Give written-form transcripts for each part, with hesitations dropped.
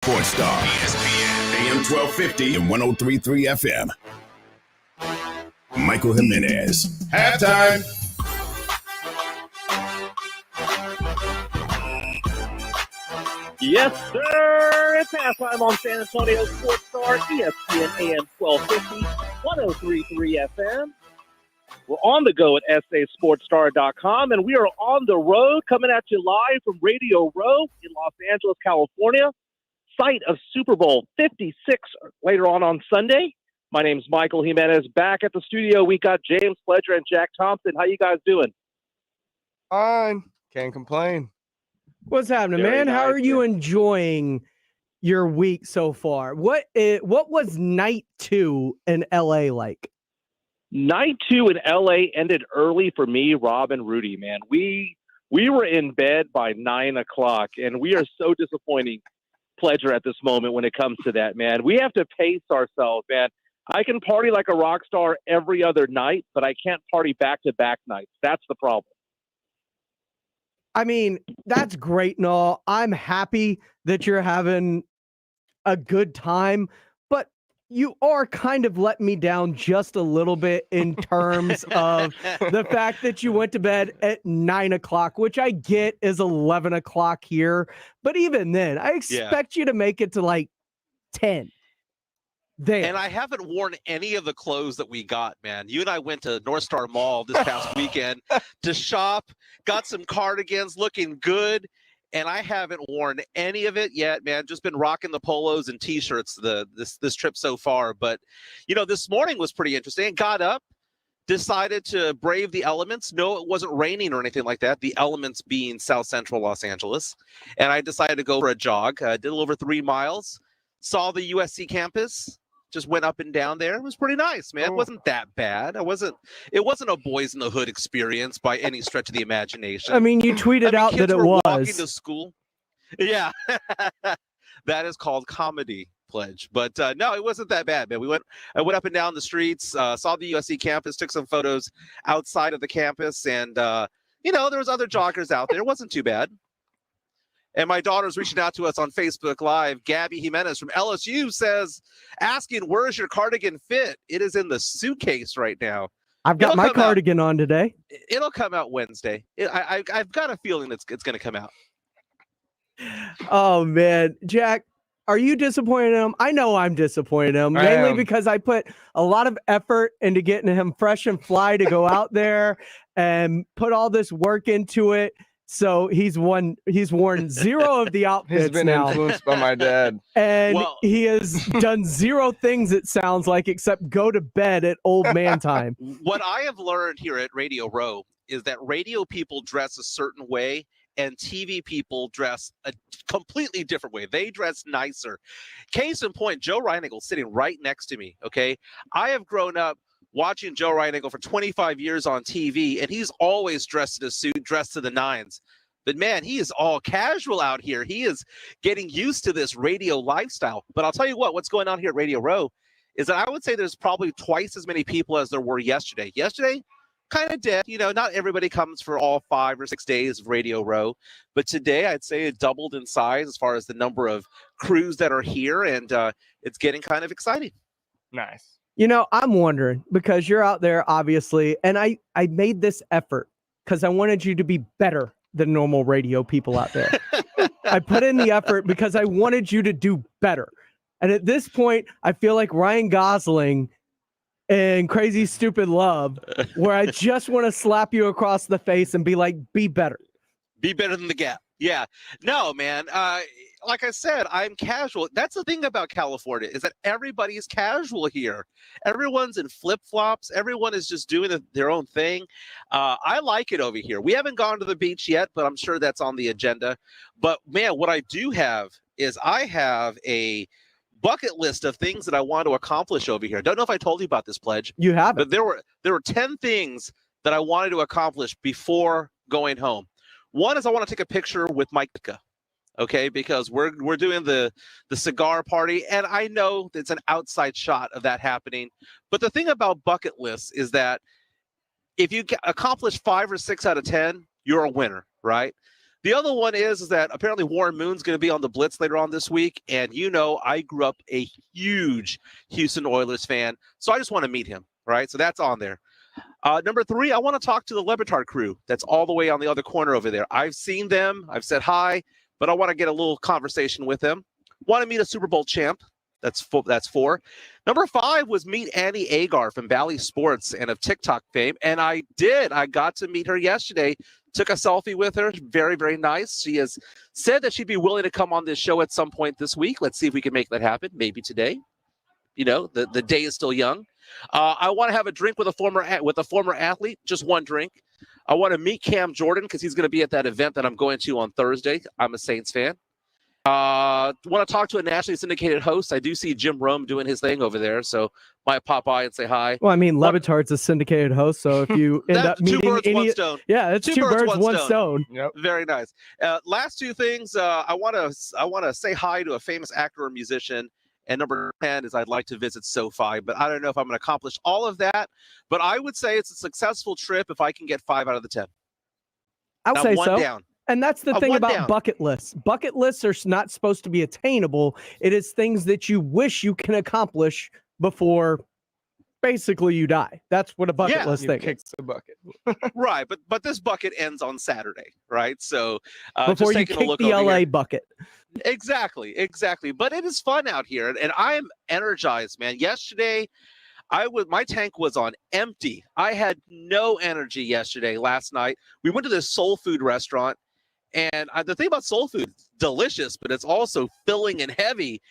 Sports Star, ESPN, AM 1250 and 103.3 FM. Michael Jimenez. Halftime. Yes, sir. It's halftime on San Antonio Sports Star, ESPN AM 1250, 103.3 FM. We're on the go at sasportstar.com, and we are on the road coming at you live from Radio Row in Los Angeles, California, site of Super Bowl 56 later on Sunday. My name's Michael Jimenez. Back at the studio, we got James Pledger and Jack Thompson. How you guys doing? Fine. Can't complain. What's happening, Very man? How nice, are you enjoying your week so far? What was night 2 in LA like? Night 2 in LA ended early for me, Rob, and Rudy, man. We were in bed by 9 o'clock, and we are so disappointing, Pledger, at this moment when it comes to that, man. We have to pace ourselves, man. I can party like a rock star every other night, but I can't party back-to-back nights. That's the problem. I mean, that's great and all. I'm happy that you're having a good time, but you are kind of letting me down just a little bit in terms of the fact that you went to bed at 9 o'clock, which I get is 11 o'clock here. But even then, I expect you to make it to like 10. There. And I haven't worn any of the clothes that we got, man. You and I went to North Star Mall this past weekend to shop, got some cardigans looking good, and I haven't worn any of it yet, man. Just been rocking the polos and T-shirts this trip so far. But, you know, this morning was pretty interesting. Got up, decided to brave the elements. No, it wasn't raining or anything like that. The elements being South Central Los Angeles. And I decided to go for a jog. Did a little over 3 miles. Saw the USC campus. Just went up and down there. It was pretty nice, man. It wasn't that bad. It wasn't a Boys in the Hood experience by any stretch of the imagination. I mean, you tweeted out that it was. Walking to school. Yeah. That is called comedy, Pledge. But no, it wasn't that bad, man. I went up and down the streets, saw the USC campus, took some photos outside of the campus, and you know, there was other joggers out there. It wasn't too bad. And my daughter's reaching out to us on Facebook Live. Gabby Jimenez from LSU says, asking, where's your cardigan fit? It is in the suitcase right now. I've got my cardigan on today. It'll come out Wednesday. I've got a feeling it's going to come out. Oh, man. Jack, are you disappointed in him? I know I'm disappointed in him, mainly because I put a lot of effort into getting him fresh and fly to go out there and put all this work into it. So he's worn 0 of the outfits. He's been influenced by my dad. And he has done 0 things, it sounds like, except go to bed at old man time. What I have learned here at Radio Row is that radio people dress a certain way and TV people dress a completely different way. They dress nicer. Case in point, Joe Reinagle sitting right next to me, okay? I have grown up watching Joe Reinagle for 25 years on TV, and he's always dressed in a suit, dressed to the nines. But, man, he is all casual out here. He is getting used to this radio lifestyle. But I'll tell you what's going on here at Radio Row is that I would say there's probably twice as many people as there were yesterday. Yesterday, kind of dead. You know, not everybody comes for all 5 or 6 days of Radio Row. But today, I'd say it doubled in size as far as the number of crews that are here, and it's getting kind of exciting. Nice. You know, I'm wondering, because you're out there, obviously, and I made this effort because I wanted you to be better than normal radio people out there. I put in the effort because I wanted you to do better. And at this point, I feel like Ryan Gosling in Crazy Stupid Love, where I just want to slap you across the face and be like, be better. Be better than the Gap. Yeah. No, man. Like I said, I'm casual. That's the thing about California is that everybody's casual here. Everyone's in flip-flops. Everyone is just doing their own thing. I like it over here. We haven't gone to the beach yet, but I'm sure that's on the agenda. But, man, what I do have is I have a bucket list of things that I want to accomplish over here. Don't know if I told you about this, Pledge. You haven't. But there were 10 things that I wanted to accomplish before going home. One is I want to take a picture with Mike Ditka. Okay, because we're doing the cigar party, and I know it's an outside shot of that happening. But the thing about bucket lists is that if you accomplish 5 or 6 out of 10, you're a winner, right? The other one is that apparently Warren Moon's going to be on the Blitz later on this week. And I grew up a huge Houston Oilers fan. So I just want to meet him, right? So that's on there. Number 3, I want to talk to the Le Batard crew. That's all the way on the other corner over there. I've seen them. I've said hi, but I want to get a little conversation with them. Want to meet a Super Bowl champ. That's 4. Number 5 was meet Annie Agar from Bally Sports and of TikTok fame. And I did. I got to meet her yesterday. Took a selfie with her. Very, very nice. She has said that she'd be willing to come on this show at some point this week. Let's see if we can make that happen. Maybe today. The day is still young. I want to have a drink with a former athlete. Just one drink. I want to meet Cam Jordan because he's going to be at that event that I'm going to on Thursday. I'm a Saints fan. Want to talk to a nationally syndicated host. I do see Jim Rome doing his thing over there, so might pop by and say hi. Well, I mean, Le Batard's a syndicated host, so if you end up meeting two birds, one stone. Yeah, it's two birds, one stone. Yep. Very nice. Last 2 things. I want to say hi to a famous actor or musician. And number 10 is I'd like to visit SoFi, but I don't know if I'm going to accomplish all of that. But I would say it's a successful trip if I can get 5 out of the 10. I would say one so. Down. And that's the thing one about down. bucket lists. Bucket lists are not supposed to be attainable. It is things that you wish you can accomplish before basically you die. That's what a bucket list thing Kicks is. the bucket. Right, but this bucket ends on Saturday, right? So Before just you taking kick a look the over LA here. bucket. Exactly. But it is fun out here, and I'm energized, man. Yesterday, my tank was on empty. I had no energy yesterday. Last night, we went to this soul food restaurant, and the thing about soul food, it's delicious, but it's also filling and heavy.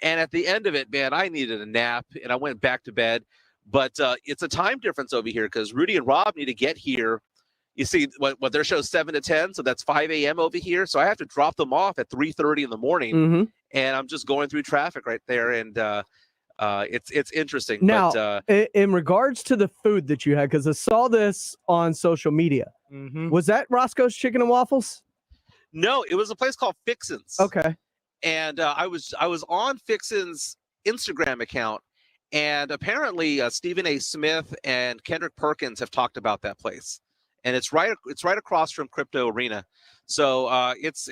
And at the end of it, man, I needed a nap, and I went back to bed. But it's a time difference over here because Rudy and Rob need to get here. You see, what their show's 7 to 10, so that's 5 a.m. over here. So I have to drop them off at 3:30 in the morning, Mm-hmm. and I'm just going through traffic right there, and it's interesting. Now, but, in regards to the food that you had, because I saw this on social media, Mm-hmm. was that Roscoe's Chicken and Waffles? no, it was a place called Fixin's. Okay. And I was on Fixin's Instagram account, and apparently Stephen A. Smith and Kendrick Perkins have talked about that place, and it's right across from Crypto Arena. So it's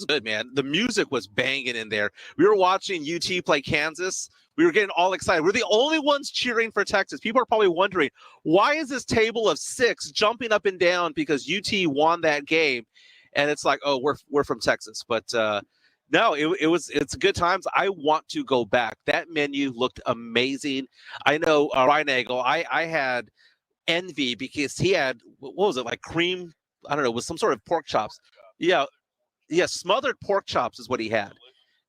good, man. The music was banging in there. We were watching UT play Kansas. We were getting all excited. We're the only ones cheering for Texas. People are probably wondering, why is this table of 6 jumping up and down because UT won that game? And it's like, oh, we're from Texas. But no, it's good times. I want to go back. That menu looked amazing. I know Ryan Nagel, I had envy because he had, what was it, like cream? I don't know, with some sort of pork chops. Yeah, smothered pork chops is what he had.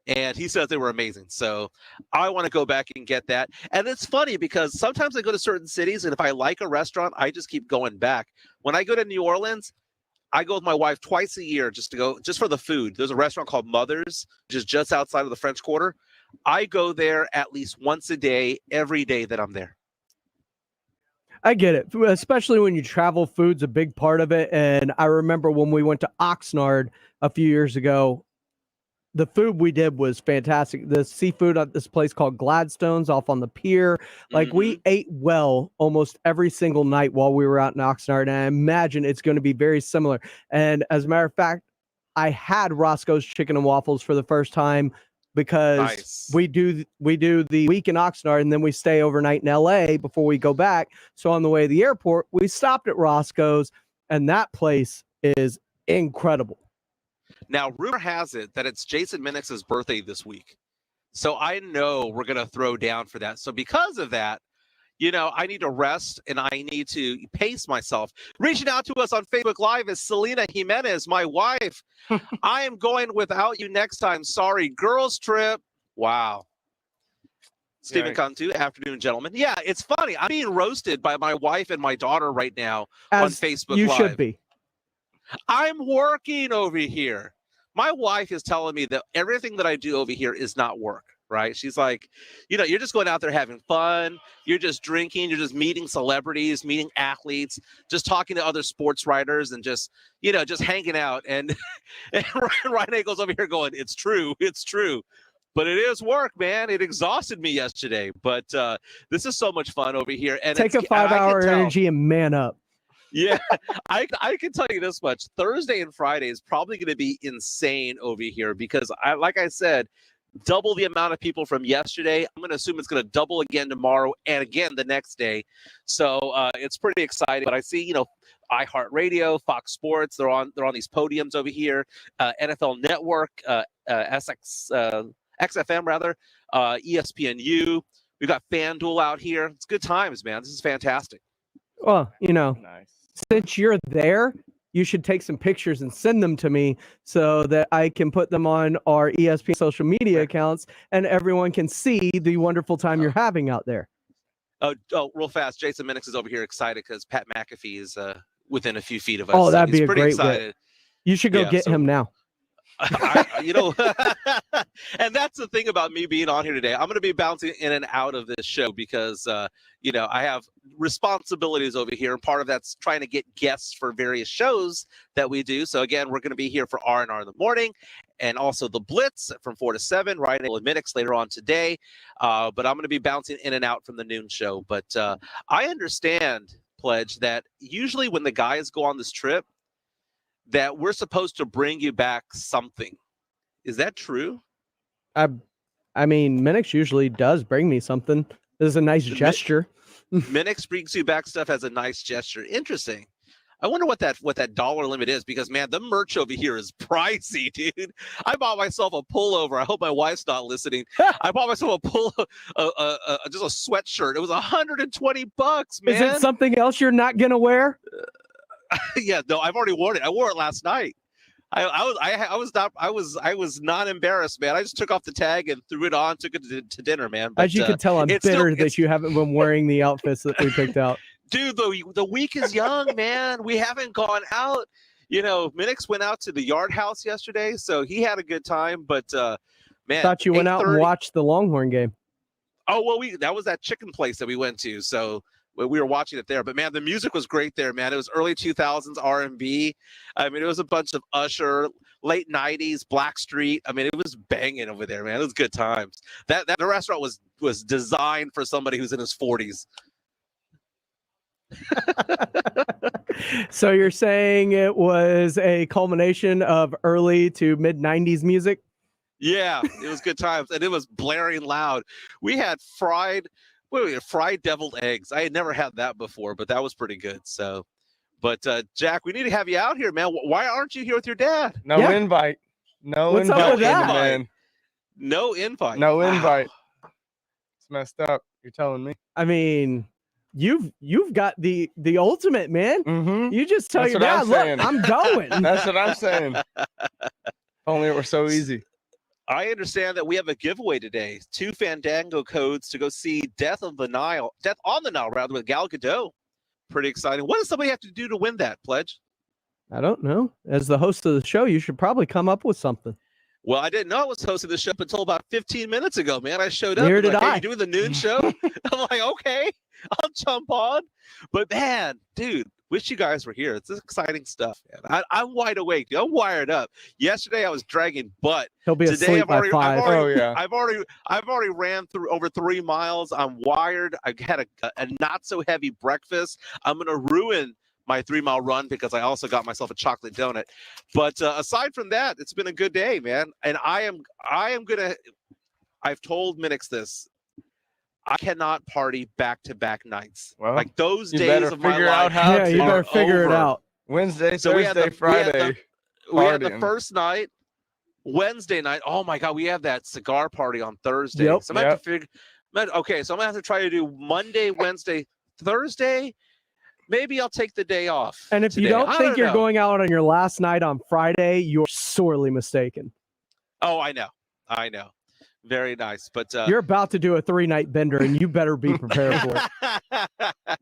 And he says they were amazing. So I want to go back and get that. And it's funny because sometimes I go to certain cities, and if I like a restaurant, I just keep going back. When I go to New Orleans, I go with my wife twice a year just for the food. There's a restaurant called Mother's, which is just outside of the French Quarter. I go there at least once a day, every day that I'm there. I get it, especially when you travel. Food's a big part of it. And I remember when we went to Oxnard a few years ago, the food we did was fantastic. The seafood at this place called Gladstone's off on the pier. Like we ate well almost every single night while we were out in Oxnard. And I imagine it's going to be very similar. And as a matter of fact, I had Roscoe's Chicken and Waffles for the first time because Nice. we do the week in Oxnard and then we stay overnight in LA before we go back. So on the way to the airport, we stopped at Roscoe's, and that place is incredible. Now, rumor has it that it's Jason Minix's birthday this week. So I know we're going to throw down for that. So because of that, I need to rest and I need to pace myself. Reaching out to us on Facebook Live is Selena Jimenez, my wife. I am going without you next time. Sorry. Girls trip. Wow. Stephen Yikes. Cantu, afternoon, gentlemen. Yeah, it's funny. I'm being roasted by my wife and my daughter right now on As Facebook you Live. should be. I'm working over here. My wife is telling me that everything that I do over here is not work, right? She's like, you're just going out there having fun. You're just drinking. You're just meeting celebrities, meeting athletes, just talking to other sports writers and just hanging out. And Ryan goes over here going, it's true. But it is work, man. It exhausted me yesterday. But this is so much fun over here. And Take a 5-hour energy and man up. Yeah, I can tell you this much. Thursday and Friday is probably going to be insane over here because, like I said, double the amount of people from yesterday. I'm going to assume it's going to double again tomorrow and again the next day. So it's pretty exciting. But I see, iHeartRadio, Fox Sports, they're on these podiums over here. NFL Network, XFM rather, ESPNU. We've got FanDuel out here. It's good times, man. This is fantastic. Well, Nice. since you're there, you should take some pictures and send them to me so that I can put them on our ESPN social media accounts and everyone can see the wonderful time you're having out there. Oh, real fast. Jason Minix is over here excited because Pat McAfee is within a few feet of us. Oh, that'd be He's a pretty great excited. get. You should go get him now. And that's the thing about me being on here today. I'm going to be bouncing in and out of this show because, I have responsibilities over here. And part of that's trying to get guests for various shows that we do. So, again, we're going to be here for R&R in the morning and also the Blitz from 4 to 7, Ryan and Minix later on today. But I'm going to be bouncing in and out from the noon show. But I understand, Pledge, that usually when the guys go on this trip, that we're supposed to bring you back something. Is that true? I mean, Minix usually does bring me something. This is a nice gesture. Minix brings you back stuff as a nice gesture. Interesting. I wonder what that dollar limit is because, man, the merch over here is pricey, dude. I bought myself a pullover. I hope my wife's not listening. I bought myself just a sweatshirt. It was $120, man. Is it something else you're not gonna wear? Yeah, no, I've already worn it. I wore it last night. I was not embarrassed, man. I just took off the tag and threw it on, took it to dinner, man. But, as you can tell, I'm bitter that you haven't been wearing the outfits that we picked out. Dude, the week is young, man. We haven't gone out. Minix went out to the Yard House yesterday, so he had a good time. But man, Thought you went out and watched the Longhorn game. Oh well, that was that chicken place that we went to, so we were watching it there. But man, the music was great there, man. It was early 2000s R&B. I mean, it was a bunch of Usher, late 90s Blackstreet. I mean, it was banging over there, man. It was good times. The restaurant was designed for somebody who's in his 40s. So you're saying it was a culmination of early to mid 90s music? Yeah, it was good times, and it was blaring loud. We had fried deviled eggs. I had never had that before, but that was pretty good. So, but Jack, we need to have you out here, man. Why aren't you here with your dad? No invite. No What's invite. up with that? Man. No invite. No Wow. invite. It's messed up. You're telling me. I mean, you've got the ultimate, man. Mm-hmm. You just tell That's your what dad, I'm look, saying. I'm going. That's what I'm saying. Only it were so easy. I understand that we have a giveaway today. 2 Fandango codes to go see Death on the Nile rather, with Gal Gadot. Pretty exciting. What does somebody have to do to win that, Pledge? I don't know. As the host of the show, you should probably come up with something. Well, I didn't know I was hosting the show until about 15 minutes ago, man. I showed up. Neither I'm did like, hey, I. you doing the noon show? I'm like, okay, I'll jump on. But man, dude, wish you guys were here. It's exciting stuff, man. I'm wide awake. I'm wired up. Yesterday I was dragging butt. He'll be Today asleep by 5. I've already ran through over 3 miles. I'm wired. I had a not so heavy breakfast. I'm gonna ruin my 3-mile run because I also got myself a chocolate donut. But aside from that, it's been a good day, man. And I've told Minix this. I cannot party back-to-back nights. Well, like those you days better of my figure life. out how Yeah, you to. better figure it over. out. Wednesday, So we Thursday, had Friday. We had the partying. first night, Wednesday night. Oh my God, we have that cigar party on Thursday. Yep. So I'm gonna have to figure. Okay, so I'm gonna have to try to do Monday, Wednesday, Thursday. Maybe I'll take the day off. And if you today. don't I think you're know. going out on your last night on Friday, you're sorely mistaken. Oh, I know. Very nice, but You're about to do a 3-night bender, and you better be prepared for it.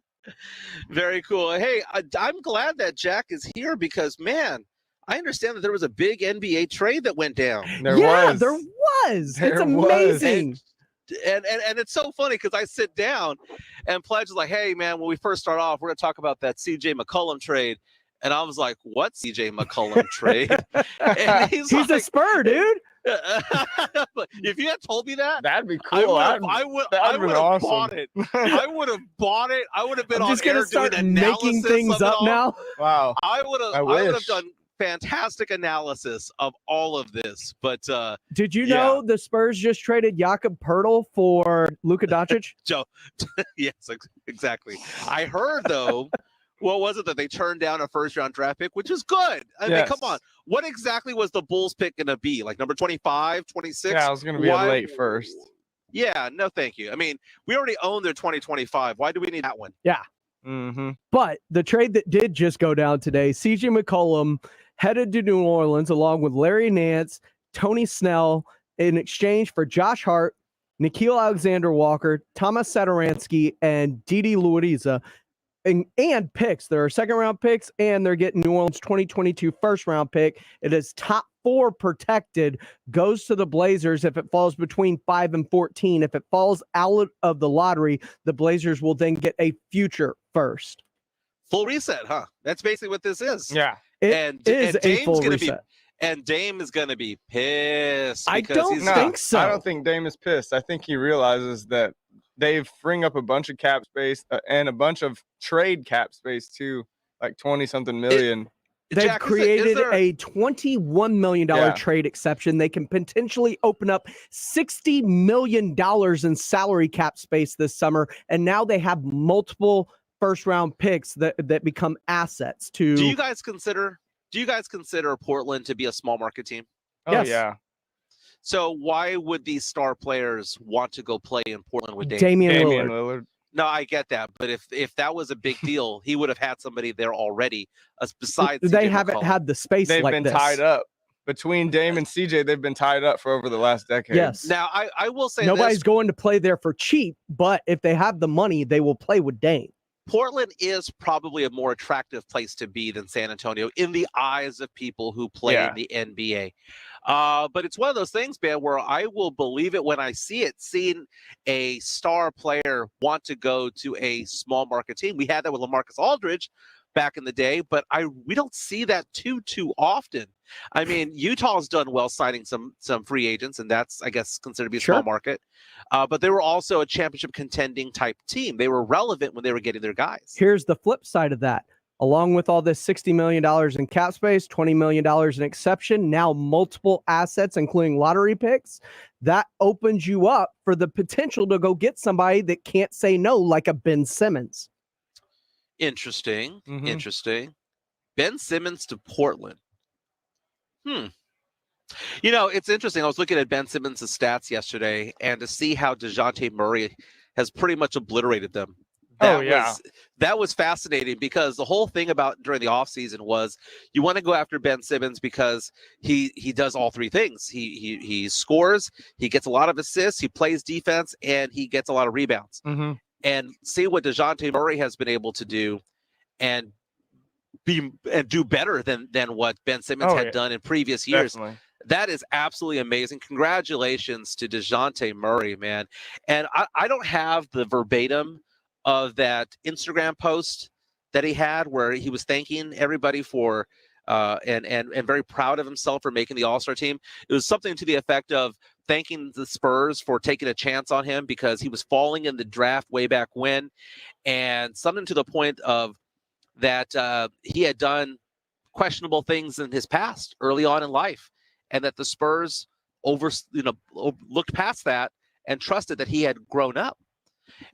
very cool. Hey, I'm glad that Jack is here because, man, I understand that there was a big NBA trade that went down. There was. There was. There It's was. amazing. And it's so funny because I sit down and Pledge is like, hey, man, when we first start off, we're going to talk about that CJ McCollum trade. And I was like, what CJ McCollum trade? And He's a like, Spur, dude. If you had told me that, That'd be cool. I That'd would been have awesome. bought it. I would have bought it. I would have been I'm on just gonna air start doing making analysis things of it up all. now. Wow. I would have wish. done fantastic analysis of all of this. But Did you Yeah. know the Spurs just traded Jakob Pertl for Luka Doncic? Joe, yes, exactly. I heard though. What was it that they turned down a first-round draft pick, which is good? I mean, Yes. come on. What exactly was the Bulls pick going to be? Like number 25, 26? Yeah, I was gonna be Why- a late first. Yeah, no, thank you. I mean, we already own their 2025. Why do we need that one? Mm-hmm. But the trade that did just go down today, CJ McCollum headed to New Orleans along with Larry Nance, Tony Snell, in exchange for Josh Hart, Nickeil Alexander-Walker, Thomas Satoransky, and Didi Luariza, and picks. There are second-round picks, and they're getting New Orleans 2022 first-round pick. It is top 4 protected, goes to the Blazers if it falls between 5 and 14. If it falls out of the lottery, the Blazers will then get a future first. Full reset, huh? That's basically what this is. Yeah. It And is a Dame's full gonna reset. And Dame is going to be pissed. I because don't he's No, think so. I don't think Dame is pissed. I think he realizes that they've freeing up a bunch of cap space and a bunch of trade cap space too, like 20-something million. They've Jack, is created there- a $21 million Yeah. trade exception. They can potentially open up $60 million in salary cap space this summer. And now they have multiple first-round picks that become assets to. Do you guys consider Portland to be a small market team? Oh Yes. yeah. So why would these star players want to go play in Portland with Dame? Damian Damian Lillard. Lillard. No, I get that, but if that was a big deal, he would have had somebody there already. Besides, They CJ haven't McCollum. had the space They've like been this. tied up. Between Dame and CJ, they've been tied up for over the last decade. Yes. Now, I will say Nobody's this: going to play there for cheap, but if they have the money, they will play with Dame. Portland is probably a more attractive place to be than San Antonio in the eyes of people who play Yeah. in the NBA. But it's one of those things, man, where I will believe it when I see it. Seeing a star player want to go to a small market team. We had that with LaMarcus Aldridge back in the day, but we don't see that too often. I mean, Utah's done well signing some free agents, and that's, I guess, considered to be a small Sure. market. But they were also a championship contending type team. They were relevant when they were getting their guys. Here's the flip side of that. Along with all this $60 million in cap space, $20 million in exception, now multiple assets, including lottery picks, that opens you up for the potential to go get somebody that can't say no, like a Ben Simmons. Interesting. Mhm. Interesting. Ben Simmons to Portland. You know, it's interesting. I was looking at Ben Simmons' stats yesterday, and to see how DeJounte Murray has pretty much obliterated them. Oh, yeah. That was fascinating because the whole thing about during the offseason was you want to go after Ben Simmons because he does all three things. He scores, he gets a lot of assists, he plays defense, and he gets a lot of rebounds. Mm-hmm. And see what DeJounte Murray has been able to do and do better than what Ben Simmons had done in previous years. Definitely. That is absolutely amazing. Congratulations to DeJounte Murray, man. And I don't have the verbatim of that Instagram post that he had where he was thanking everybody for and very proud of himself for making the All-Star team. It was something to the effect of thanking the Spurs for taking a chance on him because he was falling in the draft way back when, and something to the point of that he had done questionable things in his past early on in life, and that the Spurs looked past that and trusted that he had grown up.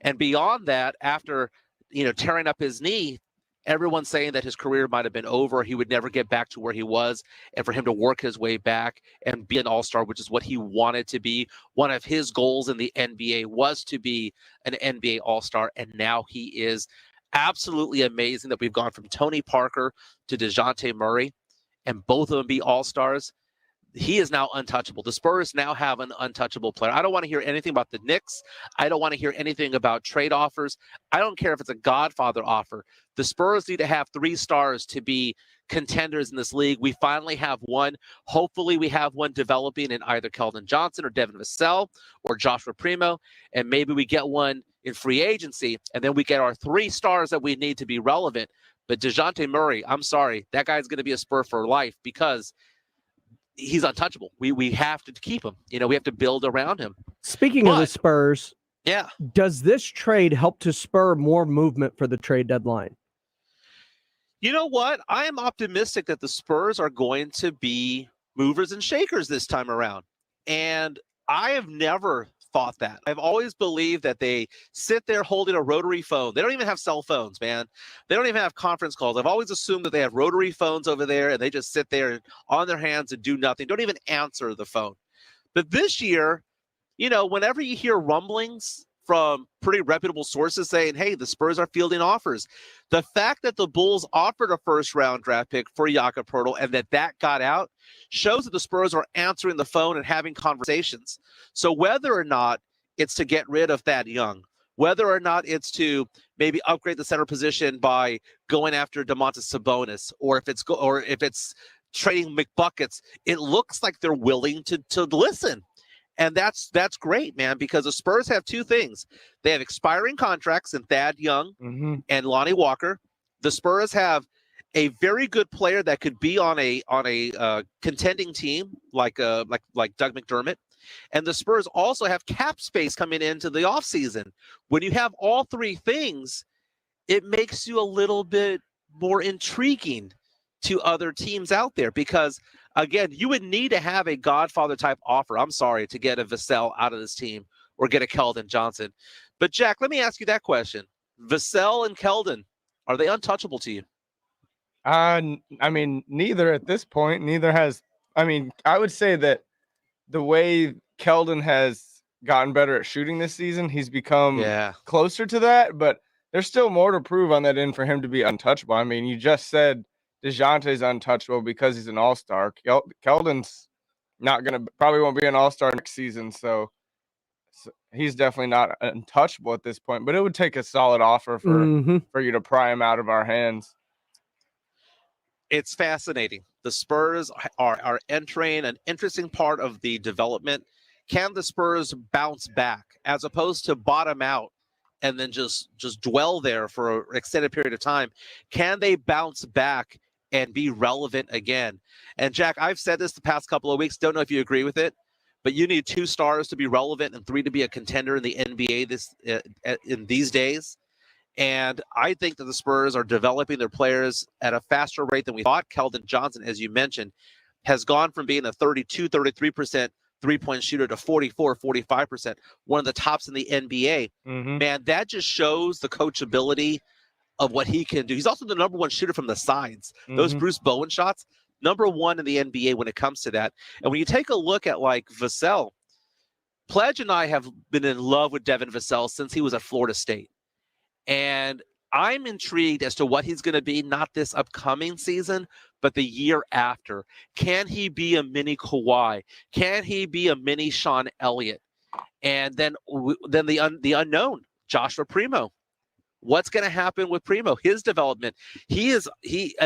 And beyond that, after tearing up his knee, everyone's saying that his career might have been over. He would never get back to where he was. And for him to work his way back and be an all-star, which is what he wanted to be. One of his goals in the NBA was to be an NBA all-star. And now he is. Absolutely amazing that we've gone from Tony Parker to DeJounte Murray and both of them be all-stars. He is now untouchable. The Spurs now have an untouchable player. I don't want to hear anything about the Knicks. I don't want to hear anything about trade offers. I don't care if it's a Godfather offer. The Spurs need to have 3 stars to be contenders in this league. We finally have one. Hopefully we have one developing in either Keldon Johnson or Devin Vassell or Joshua Primo, and maybe we get one in free agency, and then we get our 3 stars that we need to be relevant. But DeJounte Murray, I'm sorry, that guy's going to be a Spur for life because he's untouchable. We have to keep him. We have to build around him. Speaking of the Spurs, Yeah. does this trade help to spur more movement for the trade deadline? You know what? I am optimistic that the Spurs are going to be movers and shakers this time around. And I have never thought that. I've always believed that they sit there holding a rotary phone. They don't even have cell phones, man. They don't even have conference calls. I've always assumed that they have rotary phones over there and they just sit there on their hands and do nothing. Don't even answer the phone. But this year, whenever you hear rumblings from pretty reputable sources saying, hey, the Spurs are fielding offers, the fact that the Bulls offered a first-round draft pick for Jakob Poeltl and that got out shows that the Spurs are answering the phone and having conversations. So whether or not it's to get rid of Thad Young, whether or not it's to maybe upgrade the center position by going after Domantas Sabonis, or if it's trading McBuckets, it looks like they're willing to listen. And that's great, man, because the Spurs have two things. They have expiring contracts in Thad Young and Lonnie Walker. The Spurs have a very good player that could be on a contending team like Doug McDermott. And the Spurs also have cap space coming into the offseason. When you have all three things, it makes you a little bit more intriguing to other teams out there because, again, you would need to have a Godfather type offer. I'm sorry, to get a Vassell out of this team or get a Keldon Johnson. But Jack, let me ask you that question. Vassell and Keldon, are they untouchable to you? I mean, neither at this point. Neither has. I mean, I would say that the way Keldon has gotten better at shooting this season, he's become closer to that. But there's still more to prove on that end for him to be untouchable. I mean, you just said DeJounte's untouchable because he's an all-star. Keldon's probably won't be an all-star next season, so he's definitely not untouchable at this point. But it would take a solid offer for you to pry him out of our hands. It's fascinating. The Spurs are entering an interesting part of the development. Can the Spurs bounce back as opposed to bottom out and then just dwell there for an extended period of time? Can they bounce back and be relevant again? And Jack, I've said this the past couple of weeks. Don't know if you agree with it, but you need 2 stars to be relevant and 3 to be a contender in the NBA in these days. And I think that the Spurs are developing their players at a faster rate than we thought. Keldon Johnson, as you mentioned, has gone from being a 33% three-point shooter to 45%, one of the tops in the NBA. Man, that just shows the coachability of what he can do. He's also the number 1 shooter from the sides. Those Bruce Bowen shots, number 1 in the NBA when it comes to that. And when you take a look at like Vassell, Pledge and I have been in love with Devin Vassell since he was at Florida State. And I'm intrigued as to what he's going to be, not this upcoming season, but the year after. Can he be a mini Kawhi? Can he be a mini Sean Elliott? And then the unknown, Joshua Primo. What's going to happen with Primo? His development. I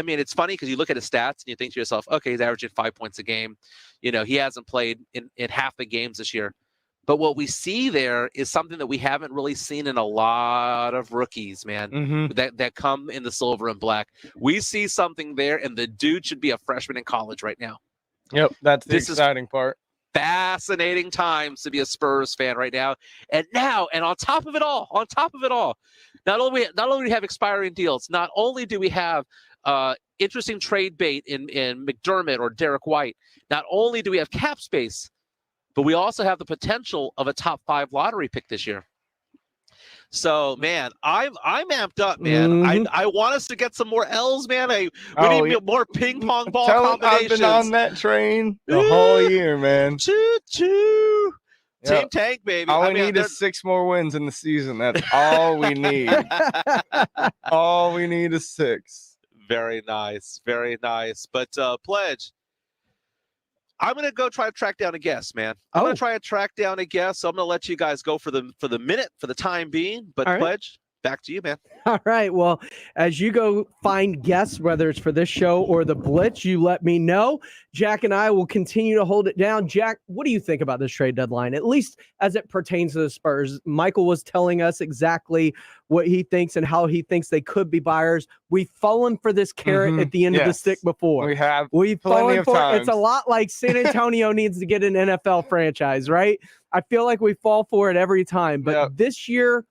mean, it's funny because you look at his stats and you think to yourself, okay, he's averaging 5 points a game. He hasn't played in half the games this year. But what we see there is something that we haven't really seen in a lot of rookies, man, that come in the silver and black. We see something there, and the dude should be a freshman in college right now. Yep, that's the exciting part. Fascinating times to be a Spurs fan right now. And on top of it all, not only do we have expiring deals, not only do we have interesting trade bait in McDermott or Derek White, not only do we have cap space, but we also have the potential of a top 5 lottery pick this year. So, man, I'm amped up, man. I want us to get some more L's, man. We need more ping pong ball combinations. I've been on that train the whole year, man. Choo-choo. Yep. Team Tank, baby. All we need is 6 more wins in the season. That's all we need. All we need is 6. Very nice. Very nice. But, Pledge, I'm going to go try to track down a guest, man. I'm going to try to track down a guest. So I'm going to let you guys go for the minute, for the time being. But Pledge, Back to you, man. All right. Well, as you go find guests, whether it's for this show or the Blitz, you let me know. Jack and I will continue to hold it down. Jack, what do you think about this trade deadline, at least as it pertains to the Spurs? Michael was telling us exactly what he thinks and how he thinks they could be buyers. We've fallen for this carrot at the end of the stick before. We've fallen for it. It's a lot like San Antonio needs to get an NFL franchise, right? I feel like we fall for it every time. But this year,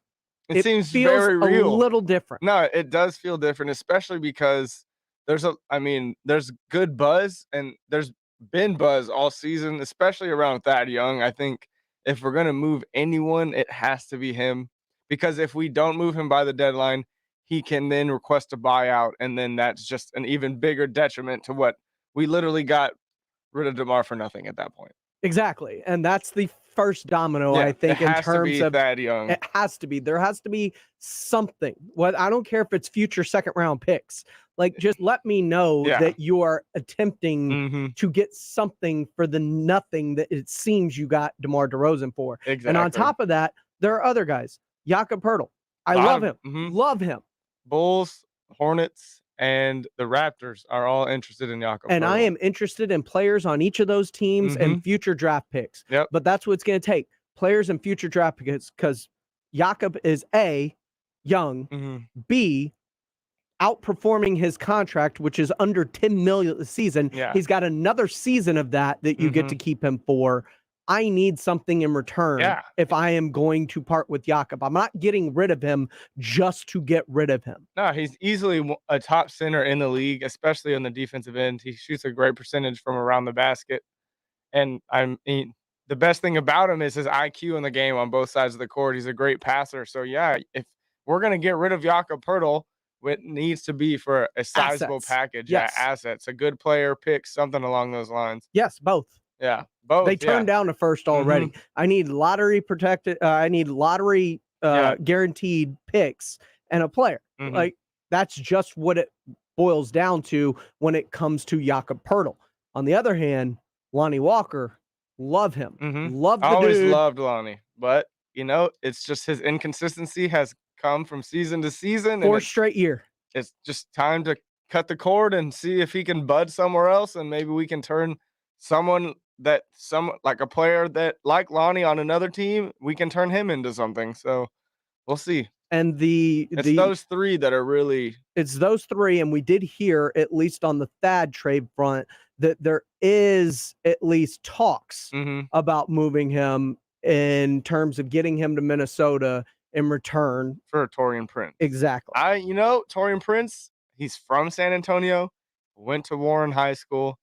it seems feels very real. a little different. No, it does feel different, especially because there's good buzz, and there's been buzz all season, especially around Thad Young. I think if we're going to move anyone, it has to be him, because if we don't move him by the deadline, he can then request a buyout, and then that's just an even bigger detriment to what we literally got rid of DeMar for nothing at that point. Exactly. And that's the first domino, I think, in terms of Thad Young. It has to be. There has to be something. I don't care if it's future second round picks. Like, just let me know that you are attempting to get something for the nothing that it seems you got DeMar DeRozan for. Exactly. And on top of that, there are other guys. Jakob Poeltl. I love him. Love him. Bulls, Hornets, and the Raptors are all interested in Jakob. And I am interested in players on each of those teams and future draft picks. Yep. But that's what it's going to take. Players and future draft picks, because Jakob is A, young, B, outperforming his contract, which is under $10 million a season. Yeah. He's got another season of that you get to keep him for. I need something in return if I am going to part with Jakob. I'm not getting rid of him just to get rid of him. No, he's easily a top center in the league, especially on the defensive end. He shoots a great percentage from around the basket. And the best thing about him is his IQ in the game on both sides of the court. He's a great passer. So, if we're going to get rid of Jakob Poeltl, it needs to be for a sizable package. Yes. Yeah, assets. A good player pick, something along those lines. Yes, both. Yeah, both. They turned down a first already. I need lottery protected. I need lottery guaranteed picks and a player. Like, that's just what it boils down to when it comes to Jakob Poeltl. On the other hand, Lonnie Walker, love him. Love the always dude. loved Lonnie, but it's just his inconsistency has come from season to season. Fourth straight year. It's just time to cut the cord and see if he can bud somewhere else, and maybe we can turn like a player that like Lonnie on another team, we can turn him into something. So we'll see. And it's those three that are really. It's those three, and we did hear, at least on the Thad trade front, that there is at least talks about moving him in terms of getting him to Minnesota in return for Taurean Prince. Exactly. Taurean Prince, he's from San Antonio, went to Warren High School.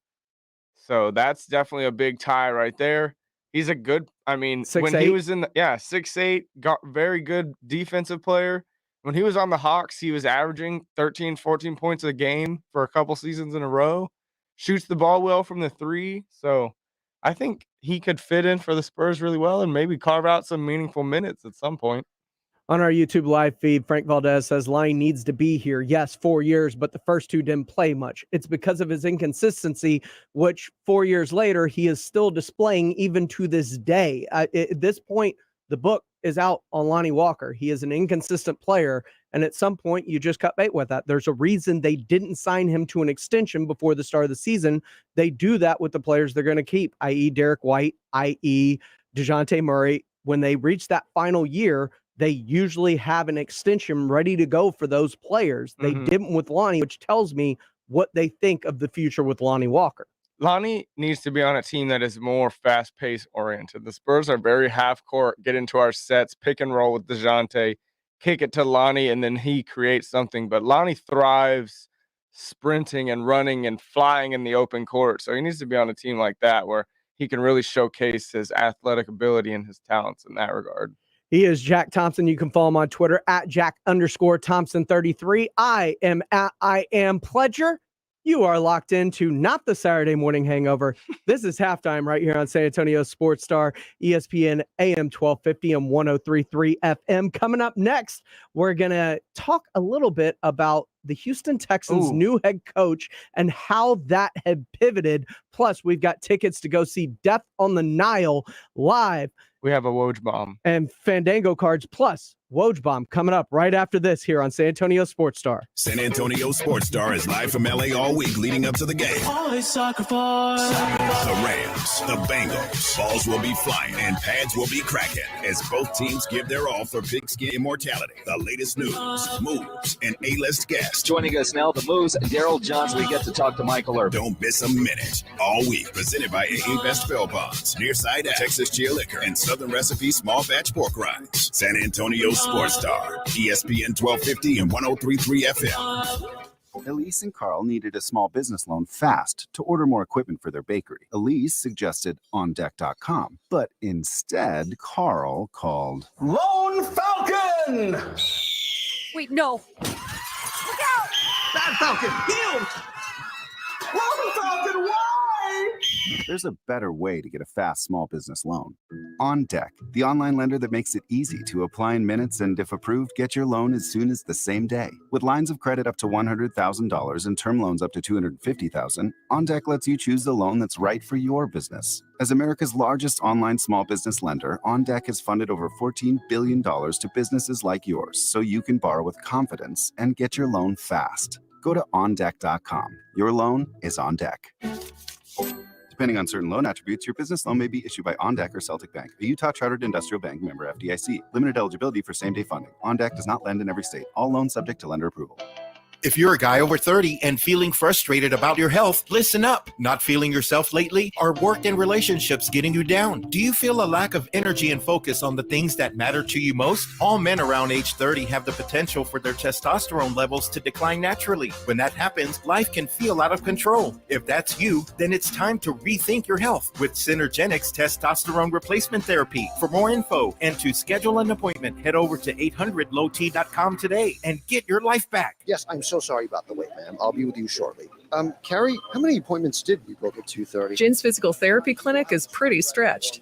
So that's definitely a big tie right there. He's a good, when he was in 6'8", got very good defensive player. When he was on the Hawks, he was averaging 13, 14 points a game for a couple seasons in a row. Shoots the ball well from the three. So I think he could fit in for the Spurs really well and maybe carve out some meaningful minutes at some point. On our YouTube live feed, Frank Valdez says Lonnie needs to be here. Yes, 4 years, but the first two didn't play much. It's because of his inconsistency, which 4 years later, he is still displaying even to this day. At this point, the book is out on Lonnie Walker. He is an inconsistent player, and at some point, you just cut bait with that. There's a reason they didn't sign him to an extension before the start of the season. They do that with the players they're going to keep, i.e. Derek White, i.e. DeJounte Murray. When they reach that final year, they usually have an extension ready to go for those players. They didn't with Lonnie, which tells me what they think of the future with Lonnie Walker. Lonnie needs to be on a team that is more fast-paced oriented. The Spurs are very half-court, get into our sets, pick and roll with DeJounte, kick it to Lonnie, and then he creates something. But Lonnie thrives sprinting and running and flying in the open court. So he needs to be on a team like that where he can really showcase his athletic ability and his talents in that regard. He is Jack Thompson. You can follow him on Twitter at Jack_Thompson33. I am at I Am Pledger. You are locked into not the Saturday morning hangover. This is halftime right here on San Antonio Sports Star, ESPN AM 1250 and 103.3 FM. Coming up next, we're going to talk a little bit about the Houston Texans' new head coach and how that had pivoted. Plus, we've got tickets to go see Death on the Nile live. We have a Woj bomb. And Fandango cards, plus Woj bomb coming up right after this here on San Antonio Sports Star. San Antonio Sports Star is live from LA all week leading up to the game. Always sacrifice. The Rams, the Bengals, balls will be flying and pads will be cracking as both teams give their all for pigskin immortality. The latest news, moves, and A-list guests. Joining us now, the Moves, Daryl Johnson. We get to talk to Michael Irvin. Don't miss a minute. All week, presented by AA Best Bail Bonds, Nearside Texas Chill Liquor, and Southern Recipe Small Batch Pork Rinds. San Antonio Sports Star, ESPN 1250 and 103.3 FM. Elise and Carl needed a small business loan fast to order more equipment for their bakery. Elise suggested OnDeck.com, but instead, Carl called Lone Falcon! Wait, no. Look out! Bad Falcon, healed! Lone Falcon, why? There's a better way to get a fast small business loan. OnDeck, the online lender that makes it easy to apply in minutes and, if approved, get your loan as soon as the same day. With lines of credit up to $100,000 and term loans up to $250,000, OnDeck lets you choose the loan that's right for your business. As America's largest online small business lender, OnDeck has funded over $14 billion to businesses like yours, so you can borrow with confidence and get your loan fast. Go to OnDeck.com. Your loan is on deck. Depending on certain loan attributes, your business loan may be issued by OnDeck or Celtic Bank, a Utah Chartered Industrial Bank member FDIC. Limited eligibility for same-day funding. OnDeck does not lend in every state. All loans subject to lender approval. If you're a guy over 30 and feeling frustrated about your health, listen up. Not feeling yourself lately? Are work and relationships getting you down? Do you feel a lack of energy and focus on the things that matter to you most? All men around age 30 have the potential for their testosterone levels to decline naturally. When that happens, life can feel out of control. If that's you, then it's time to rethink your health with Synergenics Testosterone Replacement Therapy. For more info and to schedule an appointment, head over to 800lowt.com today and get your life back. Yes, I'm so sorry about the wait, ma'am. I'll be with you shortly. Carrie, how many appointments did we book at 2:30? Jin's physical therapy clinic is pretty stretched.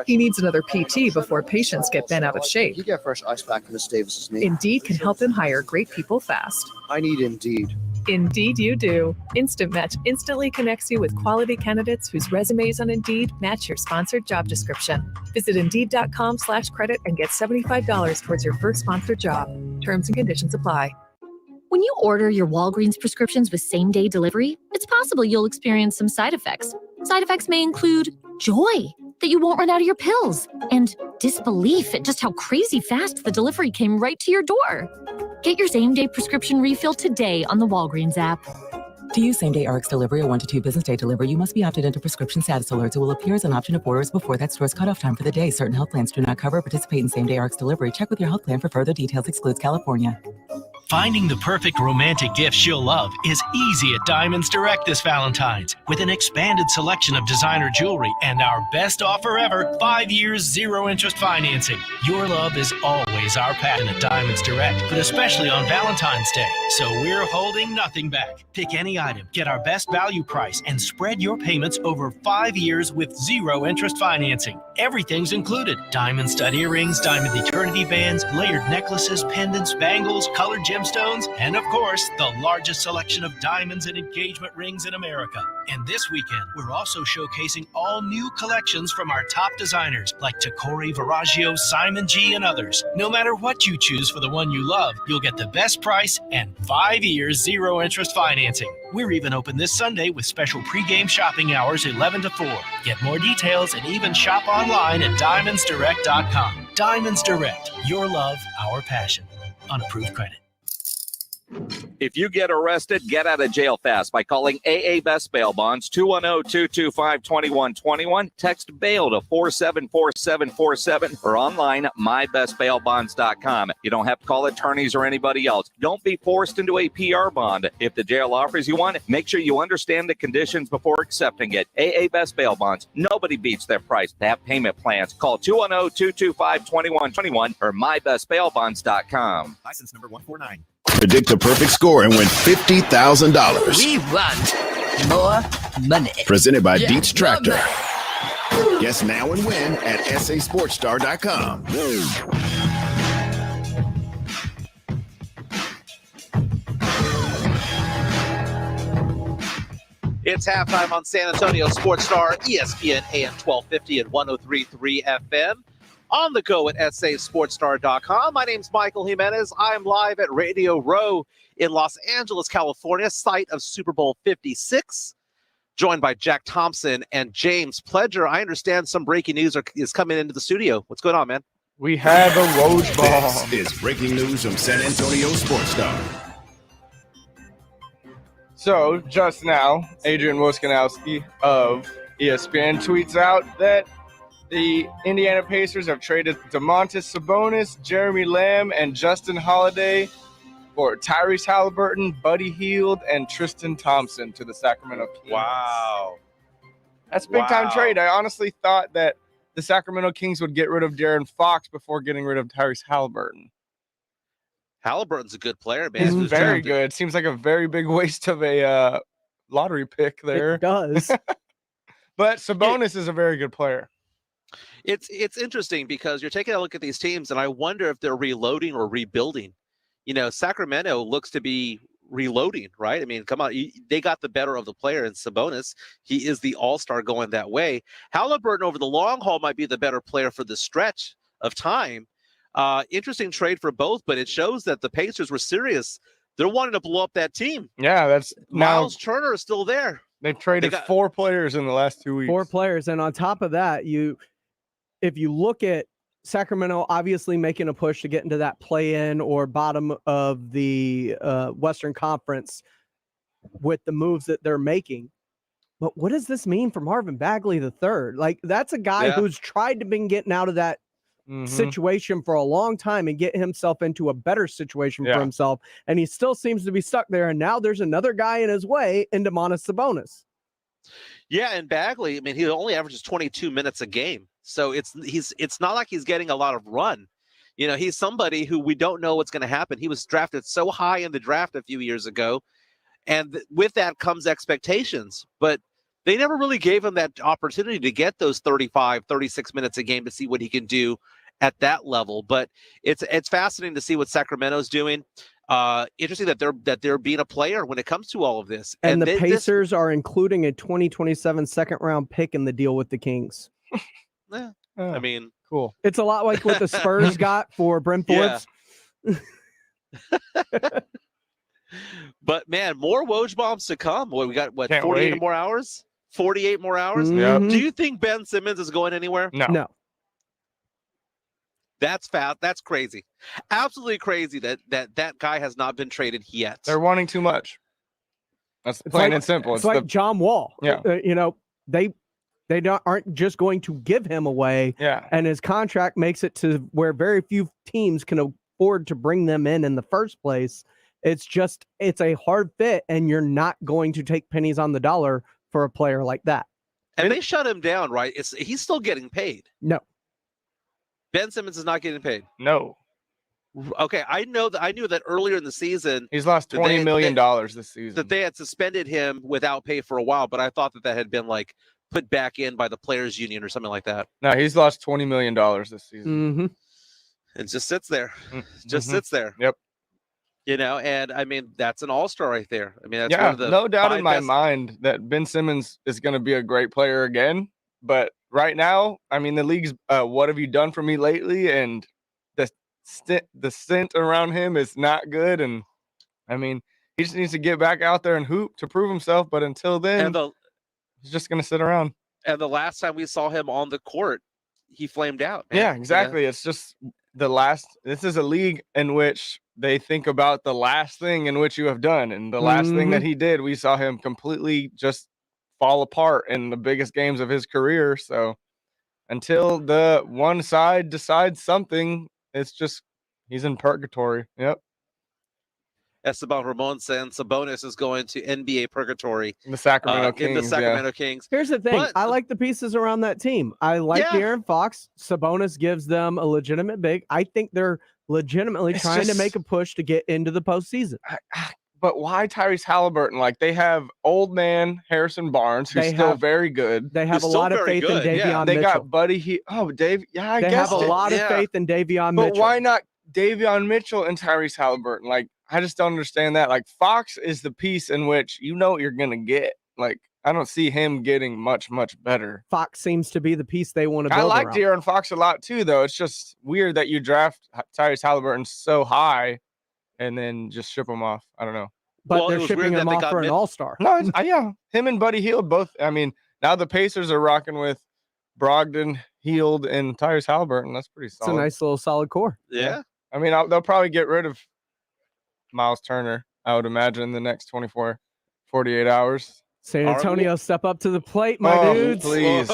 He needs another PT before patients get bent out of shape. You get fresh ice pack for Miss Davis's knee. Indeed can help him hire great people fast. I need Indeed. Indeed you do. Instant Match instantly connects you with quality candidates whose resumes on Indeed match your sponsored job description. Visit Indeed.com/credit and get $75 towards your first sponsored job. Terms and conditions apply. When you order your Walgreens prescriptions with same-day delivery, it's possible you'll experience some side effects. Side effects may include joy that you won't run out of your pills and disbelief at just how crazy fast the delivery came right to your door. Get your same-day prescription refill today on the Walgreens app. To use same-day RX delivery or 1 to 2 business day delivery, you must be opted into prescription status alerts. It will appear as an option of orders before that store's cutoff time for the day. Certain health plans do not cover or participate in same-day RX delivery. Check with your health plan for further details. Excludes California. Finding the perfect romantic gift she'll love is easy at Diamonds Direct this Valentine's. With an expanded selection of designer jewelry and our best offer ever, 5 years, 0 interest financing. Your love is always our passion at Diamonds Direct, but especially on Valentine's Day. So we're holding nothing back. Pick any item, get our best value price, and spread your payments over 5 years with 0 interest financing. Everything's included. Diamond stud earrings, diamond eternity bands, layered necklaces, pendants, bangles, colored gemstones, and of course, the largest selection of diamonds and engagement rings in America. And this weekend, we're also showcasing all new collections from our top designers like Tacori, Verragio, Simon G, and others. No matter what you choose for the one you love, you'll get the best price and 5 years, 0 interest financing. We're even open this Sunday with special pregame shopping hours 11 to 4. Get more details and even shop online at DiamondsDirect.com. Diamonds Direct, your love, our passion. Unapproved credit. If you get arrested, get out of jail fast by calling AA Best Bail Bonds, 210-225-2121. Text bail to 474747 or online, mybestbailbonds.com. You don't have to call attorneys or anybody else. Don't be forced into a PR bond. If the jail offers you one, make sure you understand the conditions before accepting it. AA Best Bail Bonds. Nobody beats their price. They have payment plans. Call 210-225-2121 or mybestbailbonds.com. License number 149. Predict the perfect score and win $50,000. We want more money. Presented by Dietz Tractor. Guess now and win at sasportstar.com. It's halftime on San Antonio Sports Star, ESPN AM 1250 and 103.3 FM. On the go at sasportstar.com. My name's Michael Jimenez. I'm live at Radio Row in Los Angeles, California, site of Super Bowl 56. Joined by Jack Thompson and James Pledger. I understand some breaking news is coming into the studio. What's going on, man? We have a Woj ball. This is breaking news from San Antonio Sports Star. So, just now, Adrian Wojnarowski of ESPN tweets out that the Indiana Pacers have traded Domantas Sabonis, Jeremy Lamb, and Justin Holiday for Tyrese Halliburton, Buddy Hield, and Tristan Thompson to the Sacramento Kings. Wow. That's a big-time trade. I honestly thought that the Sacramento Kings would get rid of De'Aaron Fox before getting rid of Tyrese Halliburton. Halliburton's a good player, man. He's very good. Seems like a very big waste of a lottery pick there. It does. But Sabonis is a very good player. It's interesting because you're taking a look at these teams, and I wonder if they're reloading or rebuilding. You know, Sacramento looks to be reloading, right? I mean, come on. They got the better of the player in Sabonis. He is the all-star going that way. Halliburton over the long haul might be the better player for the stretch of time. Interesting trade for both, but it shows that the Pacers were serious. They're wanting to blow up that team. Yeah, that's Miles Turner is still there. They've traded 4 players in the last 2 weeks. 4 players, and on top of that, if you look at Sacramento, obviously making a push to get into that play-in or bottom of the Western Conference with the moves that they're making. But what does this mean for Marvin Bagley III? Like, that's a guy who's tried to been getting out of that situation for a long time and get himself into a better situation for himself, and he still seems to be stuck there. And now there's another guy in his way in Domantas Sabonis. Yeah, and Bagley, I mean, he only averages 22 minutes a game, so it's not like he's getting a lot of run. You know, he's somebody who we don't know what's going to happen. He was drafted so high in the draft a few years ago, and with that comes expectations, but they never really gave him that opportunity to get those 35, 36 minutes a game to see what he can do at that level. But it's fascinating to see what Sacramento's doing. Interesting that they're being a player when it comes to all of this. And the Pacers are including a 2027 second-round pick in the deal with the Kings. I mean, cool. It's a lot like what the Spurs got for Bryn Forbes. But man, more Woj bombs to come. We got 48 wait. more hours? 48 more hours? Yep. Do you think Ben Simmons is going anywhere? No. That's fast. That's crazy. Absolutely crazy that guy has not been traded yet. They're wanting too much. That's plain and simple. It's like John Wall. Yeah. They aren't just going to give him away. Yeah. And his contract makes it to where very few teams can afford to bring them in the first place. It's a hard fit, and you're not going to take pennies on the dollar for a player like that. And they shut him down, right? He's still getting paid. No. Ben Simmons is not getting paid. No. Okay, I knew that earlier in the season. He's lost $20 million this season. That they had suspended him without pay for a while, but I thought that had been like put back in by the players union or something like that. No, he's lost $20 million this season. Mm-hmm. It just sits there. Just sits there. Yep. You know, and I mean, that's an all-star right there. I mean, that's yeah, one of the no doubt in my best... mind that Ben Simmons is going to be a great player again. But right now, I mean, the league's what have you done for me lately? And the scent around him is not good. And I mean, he just needs to get back out there and hoop to prove himself. But until then, he's just going to sit around. And the last time we saw him on the court, he flamed out. Man. Yeah, exactly. It's just this is a league in which they think about the last thing in which you have done. And the last thing that he did, we saw him completely just fall apart in the biggest games of his career. So until the one side decides something, it's just he's in purgatory. Yep. Esteban Ramon saying Sabonis is going to NBA purgatory. The Sacramento Kings. In the Sacramento Kings. Here's the thing. I like the pieces around that team. I like De'Aaron Fox. Sabonis gives them a legitimate big. I think they're legitimately trying to make a push to get into the postseason. But why Tyrese Halliburton? Like, they have old man Harrison Barnes, who's still very good. They have a lot of faith in Davion Mitchell. They got Buddy. Dave. Yeah, I guess they have a lot of faith in Davion Mitchell. But why not Davion Mitchell and Tyrese Halliburton? Like, I just don't understand that. Like, Fox is the piece in which you know what you're gonna get. Like, I don't see him getting much better. Fox seems to be the piece they want to build I like around. De'Aaron Fox a lot too, though. It's just weird that you draft Tyrese Halliburton so high and then just ship him off. I don't know. But they're shipping him off for an all-star. No, yeah. Him and Buddy Hield both. I mean, now the Pacers are rocking with Brogdon, Hield, and Tyrese Halliburton. That's pretty solid. It's a nice little solid core. Yeah. I mean, they'll probably get rid of Miles Turner, I would imagine, in the next 48 hours. San Antonio, step up to the plate, my dudes. Please.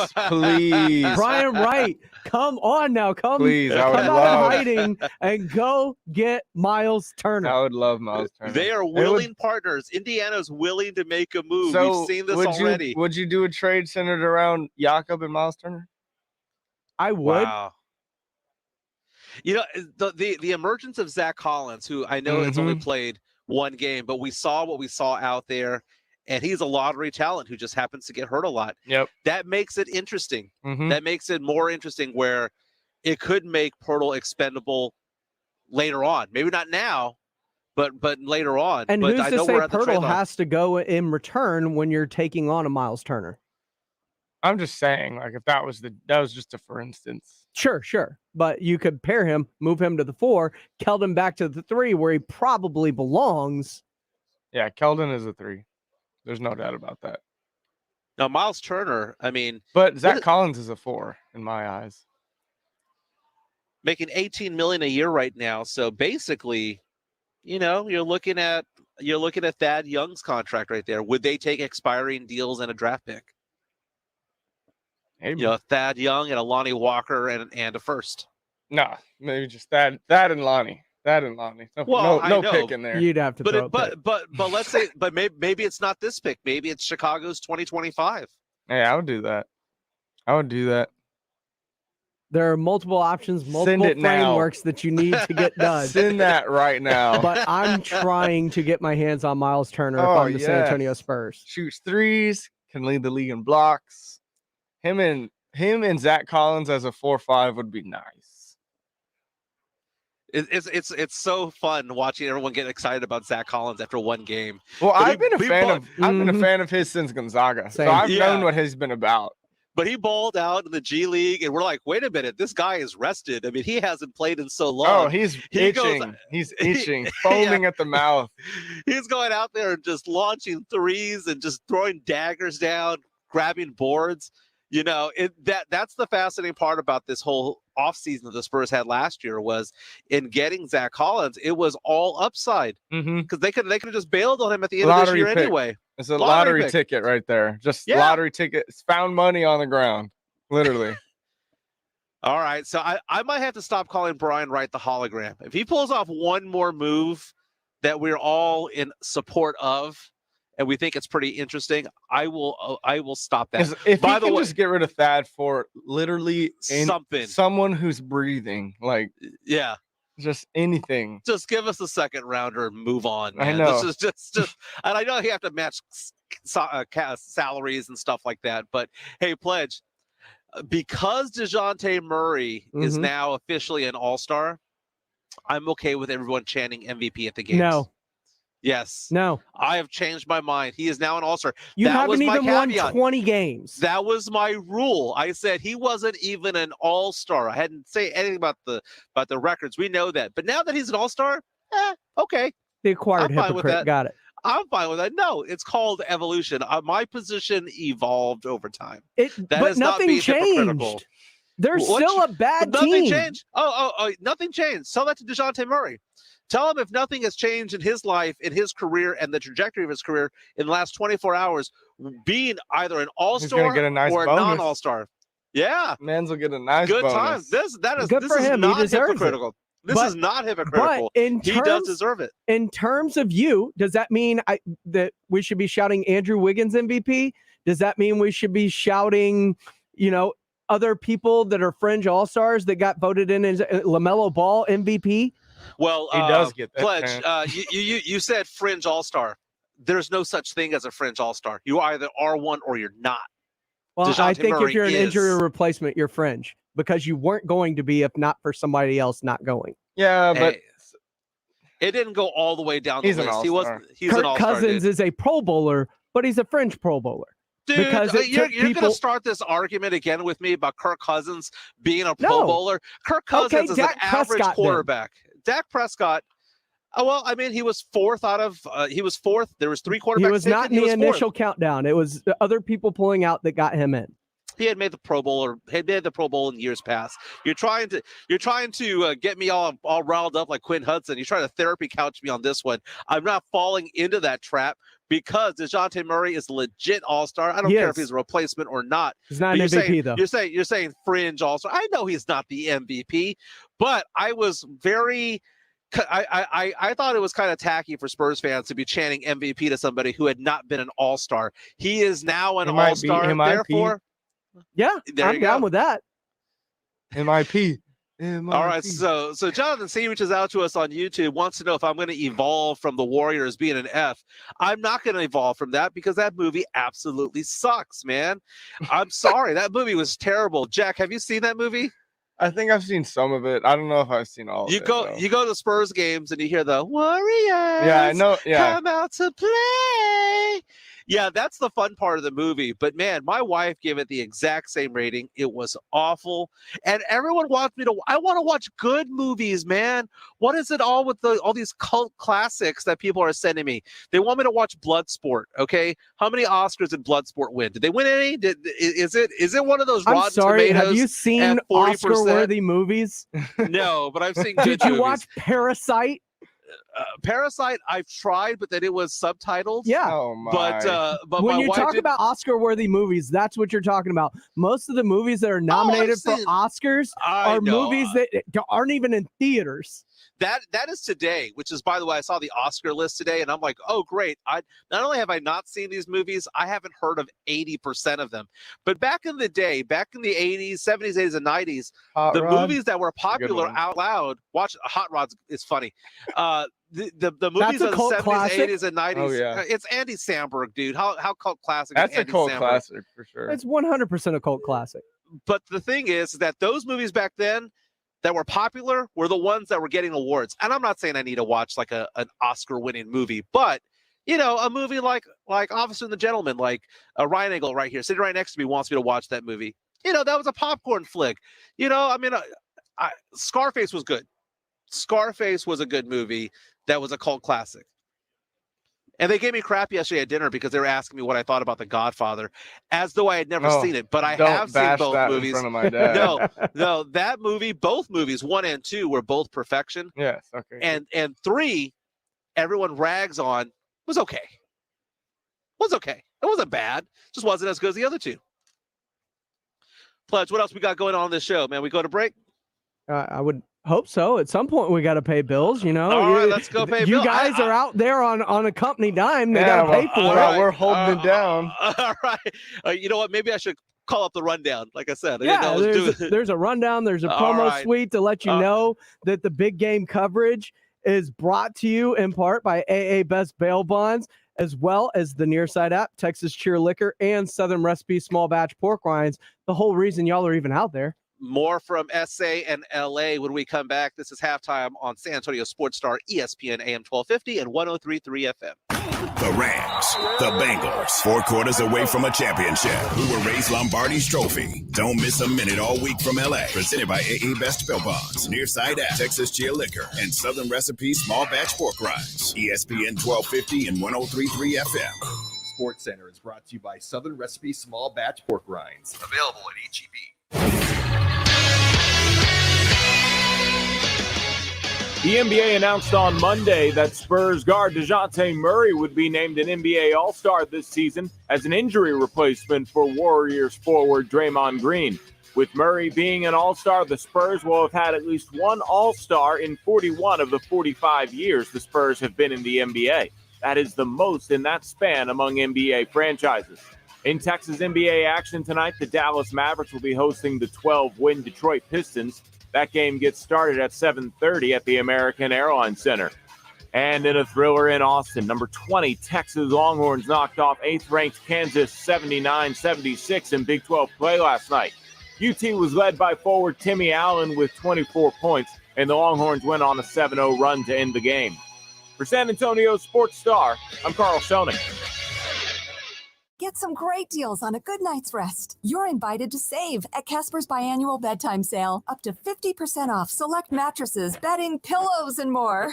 Brian Wright, come on now. Please, I would come out love of hiding and go get Miles Turner. I would love Miles Turner. They are willing partners. Indiana's willing to make a move. We've seen this already. Would you do a trade centered around Jakob and Miles Turner? I would. Wow. You know, the emergence of Zach Collins, who I know has only played one game, but we saw what we saw out there, and he's a lottery talent who just happens to get hurt a lot. Yep. That makes it interesting. That makes it more interesting where it could make Poeltl expendable later on. Maybe not now, but later on. And but who's I to know say we're at the trade Poeltl line. has to go in return when you're taking on a Miles Turner? I'm just saying, like, if that was just a for instance. Sure. But you could pair him, move him to the 4, Keldon back to the 3 where he probably belongs. Yeah, Keldon is a 3. There's no doubt about that. Now, Miles Turner, I mean. But Zach Collins is a 4 in my eyes. Making $18 million a year right now. So basically, you know, you're looking at Thad Young's contract right there. Would they take expiring deals and a draft pick? Maybe. You know, Thad Young and a Lonnie Walker and a first. No, maybe just Thad and Lonnie. No pick in there. You'd have to throw a pick. But let's say, but maybe it's not this pick. Maybe it's Chicago's 2025. Hey, I would do that. There are multiple options, multiple frameworks that you need to get done. Send that right now. But I'm trying to get my hands on Miles Turner if I'm the San Antonio Spurs. Shoots threes, can lead the league in blocks. Him and Zach Collins as a 4-5 would be nice. It's so fun watching everyone get excited about Zach Collins after one game. Well, I've been a fan of his since Gonzaga, so I've known what he's been about. But he balled out in the G League, and we're like, wait a minute, this guy is rested. I mean, he hasn't played in so long. Oh, he's itching. He's itching, foaming at the mouth. He's going out there and just launching threes and just throwing daggers down, grabbing boards. You know, that's the fascinating part about this whole offseason that the Spurs had last year was in getting Zach Collins. It was all upside because they could have just bailed on him at the end of this year anyway. It's a lottery ticket right there. Just lottery ticket. Found money on the ground, literally. All right, so I might have to stop calling Brian Wright the hologram. If he pulls off one more move that we're all in support of, and we think it's pretty interesting, I will stop that. If he can just get rid of Thad for literally someone who's breathing, like just anything. Just give us a second rounder and move on, man. I know. This is just and I know you have to match salaries and stuff like that, but hey, Pledge, because DeJounte Murray is now officially an all-star, I'm okay with everyone chanting MVP at the games. No. Yes. No. I have changed my mind. He is now an all-star. You haven't even won 20 games. That was my rule. I said he wasn't even an all-star. I hadn't say anything about the records. We know that. But now that he's an all-star, okay. The acquired hypocrite. Got it. I'm fine with that. No, it's called evolution. My position evolved over time. But nothing changed. They're still a bad team. Nothing changed. Oh, nothing changed. Tell that to DeJounte Murray. Tell him if nothing has changed in his life, in his career, and the trajectory of his career in the last 24 hours, being either an all-star or a non-all-star. Yeah. Mans will get a nice good bonus. time. This Good for him. not He deserves hypocritical. it. This is not hypocritical. He does deserve it. In terms of you, does that mean that we should be shouting Andrew Wiggins MVP? Does that mean we should be shouting, other people that are fringe all-stars that got voted in as LaMelo Ball MVP? Well, he does get that. Pledge, you said fringe all-star. There's no such thing as a fringe all-star. You either are one or you're not. Well, DeJounte I think Murray if you're an injury replacement, you're fringe because you weren't going to be if not for somebody else not going. Yeah, but it didn't go all the way down the He's list. an all-star. He's Kirk an all-star. Cousins is a Pro Bowler, but he's a fringe Pro Bowler. Dude, because you're going to start this argument again with me about Kirk Cousins being a Pro Bowler. Kirk Cousins is Dak an average Prescott quarterback. Dak Prescott. Oh, well, I mean, he was fourth. There was 3 quarterbacks. He was not in the initial countdown. It was the other people pulling out that got him in. He had made the Pro Bowl, or had made the Pro Bowl in years past. You're trying to get me all riled up like Quinn Hudson. You're trying to therapy couch me on this one. I'm not falling into that trap because DeJounte Murray is a legit all-star. I don't care if he's a replacement or not. He's not an MVP, though. You're saying fringe all-star. I know he's not the MVP, but I was very. I thought it was kind of tacky for Spurs fans to be chanting MVP to somebody who had not been an all-star. He is now an all-star. Therefore. Yeah, I'm down with that. MIP. All right, so Jonathan C reaches out to us on YouTube, wants to know if I'm going to evolve from the Warriors being an F. I'm not going to evolve from that because that movie absolutely sucks, man. I'm sorry. That movie was terrible. Jack, have you seen that movie? I think I've seen some of it. I don't know if I've seen all of it. You go to Spurs games and you hear the Warriors. Yeah, I know. Yeah. Come out to play. Yeah, that's the fun part of the movie. But man, my wife gave it the exact same rating. It was awful. And everyone wants me to. I want to watch good movies, man. What is it all with all these cult classics that people are sending me? They want me to watch Bloodsport. Okay, how many Oscars did Bloodsport win? Did they win any? Is it one of those Rotten Tomatoes? Have you seen Oscar-worthy movies? No, but I've seen good Did you movies. watch Parasite? Parasite, I've tried, but then it was subtitled. Yeah. Oh my. But when my you wife talk didn't- about Oscar-worthy movies, that's what you're talking about. Most of the movies that are nominated for Oscars are movies that aren't even in theaters. That is today, which is, by the way, I saw the Oscar list today, and I'm like, oh, great. Not only have I not seen these movies, I haven't heard of 80% of them. But back in the day, back in the 80s, 70s, 80s, and 90s, the movies that were popular out loud, watch Hot Rod's is funny. The movies of the 70s, classic. 80s, and 90s, Oh, yeah. It's Andy Samberg, dude. How cult classic That's is a Andy cult Samberg? classic for sure. It's 100% a cult classic. But the thing is that those movies back then that were popular were the ones that were getting awards. And I'm not saying I need to watch like an Oscar-winning movie, but a movie like Officer and the Gentleman, like Ryan Eagle right here, sitting right next to me, wants me to watch that movie. That was a popcorn flick. Scarface was good. Scarface was a good movie. That was a cult classic. And they gave me crap yesterday at dinner because they were asking me what I thought about The Godfather, as though I had never seen it. But I have seen both movies. In front of my dad. No, that movie, both movies, 1 and 2, were both perfection. Yes, okay. And 3, everyone rags on, was okay. Was okay. It wasn't bad. Just wasn't as good as the other 2. Pledge, what else we got going on this show, man? We go to break? I would hope so. At some point, we got to pay bills. All right, let's go pay bills. You guys are out there on a company dime. They got to pay for it. Right. We're holding it down. All right. You know what? Maybe I should call up the rundown. Like I said, there's a rundown. There's a promo suite to let you know that the big game coverage is brought to you in part by AA Best Bail Bonds, as well as the Nearside app, Texas Cheer Liquor, and Southern Recipe Small Batch Pork Rinds. The whole reason y'all are even out there. More from SA and LA when we come back. This is halftime on San Antonio Sports Star, ESPN AM 1250 and 103.3 FM. The Rams, the Bengals, 4 quarters away from a championship. Who will raise Lombardi's trophy? Don't miss a minute all week from LA. Presented by AA Best Bail Bonds, Nearside app, Texas Cheer Liquor, and Southern Recipe Small Batch Pork Rinds. ESPN 1250 and 103.3 FM. Sports Center is brought to you by Southern Recipe Small Batch Pork Rinds. Available at H-E-B. The NBA announced on Monday that Spurs guard DeJounte Murray would be named an NBA All-Star this season as an injury replacement for Warriors forward Draymond Green. With Murray being an All-Star, the Spurs will have had at least one All-Star in 41 of the 45 years the Spurs have been in the NBA. That is the most in that span among NBA franchises. In Texas NBA action tonight, the Dallas Mavericks will be hosting the 12-win Detroit Pistons. That game gets started at 7:30 at the American Airlines Center. And in a thriller in Austin, number 20 Texas Longhorns knocked off 8th-ranked Kansas 79-76 in Big 12 play last night. UT was led by forward Timmy Allen with 24 points, and the Longhorns went on a 7-0 run to end the game. For San Antonio Sports Star, I'm Carl Schoening. Get Get some great deals on a good night's rest. You're invited to save at Casper's biannual bedtime sale. Up to 50% off select mattresses, bedding, pillows, and more.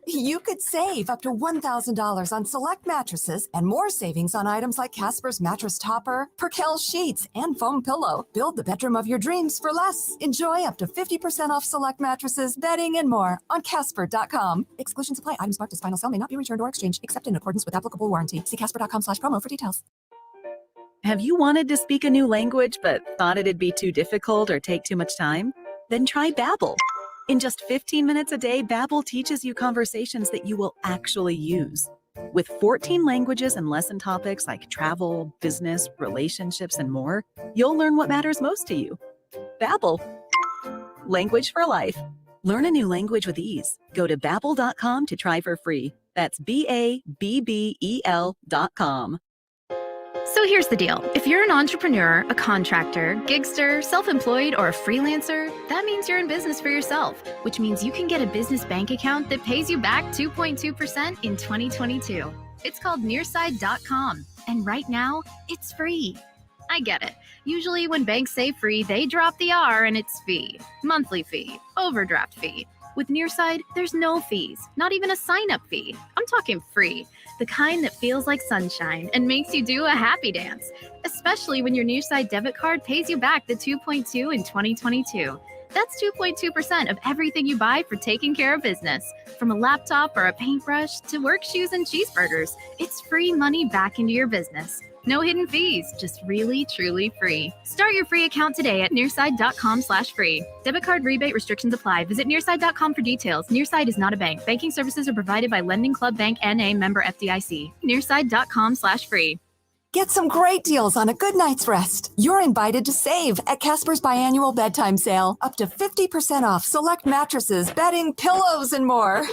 You could save up to $1,000 on select mattresses and more savings on items like Casper's mattress topper, Perkel sheets, and foam pillow. Build the bedroom of your dreams for less. Enjoy up to 50% off select mattresses, bedding, and more on Casper.com. Exclusions apply. Items marked as final sale may not be returned or exchanged except in accordance with applicable warranty. See Casper.com/promo for details. Have you wanted to speak a new language but thought it'd be too difficult or take too much time? Then try Babbel. In just 15 minutes a day, Babbel teaches you conversations that you will actually use. With 14 languages and lesson topics like travel, business, relationships, and more, you'll learn what matters most to you. Babbel. Language for life. Learn a new language with ease. Go to Babbel.com to try for free. That's BABBEL.com. So here's the deal. If you're an entrepreneur, a contractor, gigster, self-employed, or a freelancer, that means you're in business for yourself, which means you can get a business bank account that pays you back 2.2% in 2022. It's called Nearside.com, and right now, it's free. I get it. Usually when banks say free, they drop the R and it's fee. Monthly fee, overdraft fee. With Nearside, there's no fees, not even a sign-up fee. I'm talking free, the kind that feels like sunshine and makes you do a happy dance, especially when your Nearside debit card pays you back the 2.2 in 2022. That's 2.2% of everything you buy for taking care of business. From a laptop or a paintbrush to work shoes and cheeseburgers, it's free money back into your business. No hidden fees, just really, truly free. Start your free account today at Nearside.com/free. Debit card rebate restrictions apply. Visit Nearside.com for details. Nearside is not a bank. Banking services are provided by Lending Club Bank N.A. member FDIC. Nearside.com/free. Get some great deals on a good night's rest. You're invited to save at Casper's biannual bedtime sale. Up to 50% off select mattresses, bedding, pillows, and more.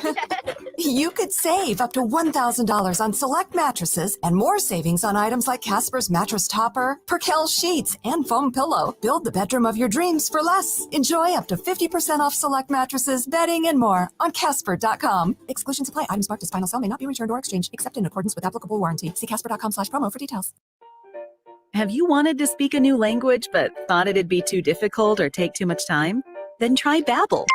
You could save up to $1,000 on select mattresses and more savings on items like Casper's mattress topper, Perkel sheets, and foam pillow. Build the bedroom of your dreams for less. Enjoy up to 50% off select mattresses, bedding, and more on Casper.com. Exclusions apply. Items marked as final sale may not be returned or exchanged except in accordance with applicable warranty. See Casper.com/promo for details. Have you wanted to speak a new language but thought it'd be too difficult or take too much time? Then try Babbel.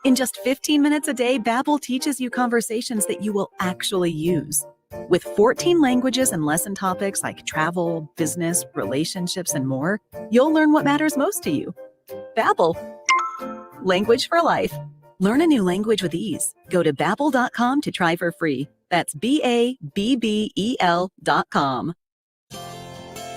In just 15 minutes a day, Babbel teaches you conversations that you will actually use. With 14 languages and lesson topics like travel, business, relationships, and more, you'll learn what matters most to you. Babbel. Language for life. Learn a new language with ease. Go to Babbel.com to try for free. That's BABBEL.com.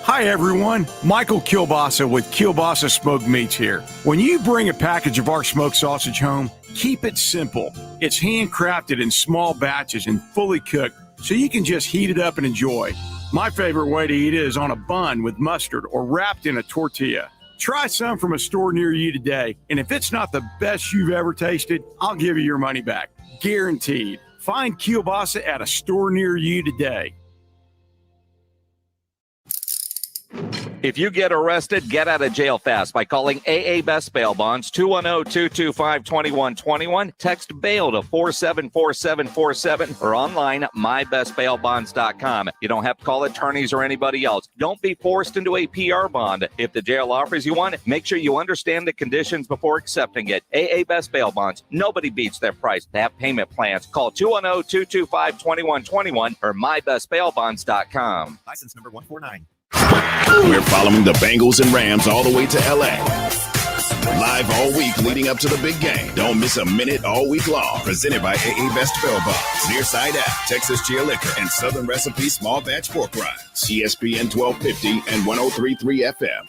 Hi everyone, Michael Kielbasa with Kielbasa Smoked Meats here. When you bring a package of our smoked sausage home, keep it simple. It's handcrafted in small batches and fully cooked, so you can just heat it up and enjoy. My favorite way to eat it is on a bun with mustard or wrapped in a tortilla. Try some from a store near you today, and if it's not the best you've ever tasted, I'll give you your money back. Guaranteed. Find Kielbasa at a store near you today. If you get arrested, get out of jail fast by calling AA Best Bail Bonds, 210-225-2121. Text bail to 474747 or online at mybestbailbonds.com. You don't have to call attorneys or anybody else. Don't be forced into a PR bond. If the jail offers you one, make sure you understand the conditions before accepting it. AA Best Bail Bonds. Nobody beats their price. They have payment plans. Call 210-225-2121 or mybestbailbonds.com. License number 149. We're following the Bengals and Rams all the way to LA. Live all week leading up to the big game. Don't miss a minute all week long. Presented by AA Best Bail Bonds, Nearside App, Texas Chia Liquor, and Southern Recipe Small Batch Pork Rinds. ESPN 1250 and 103.3 FM.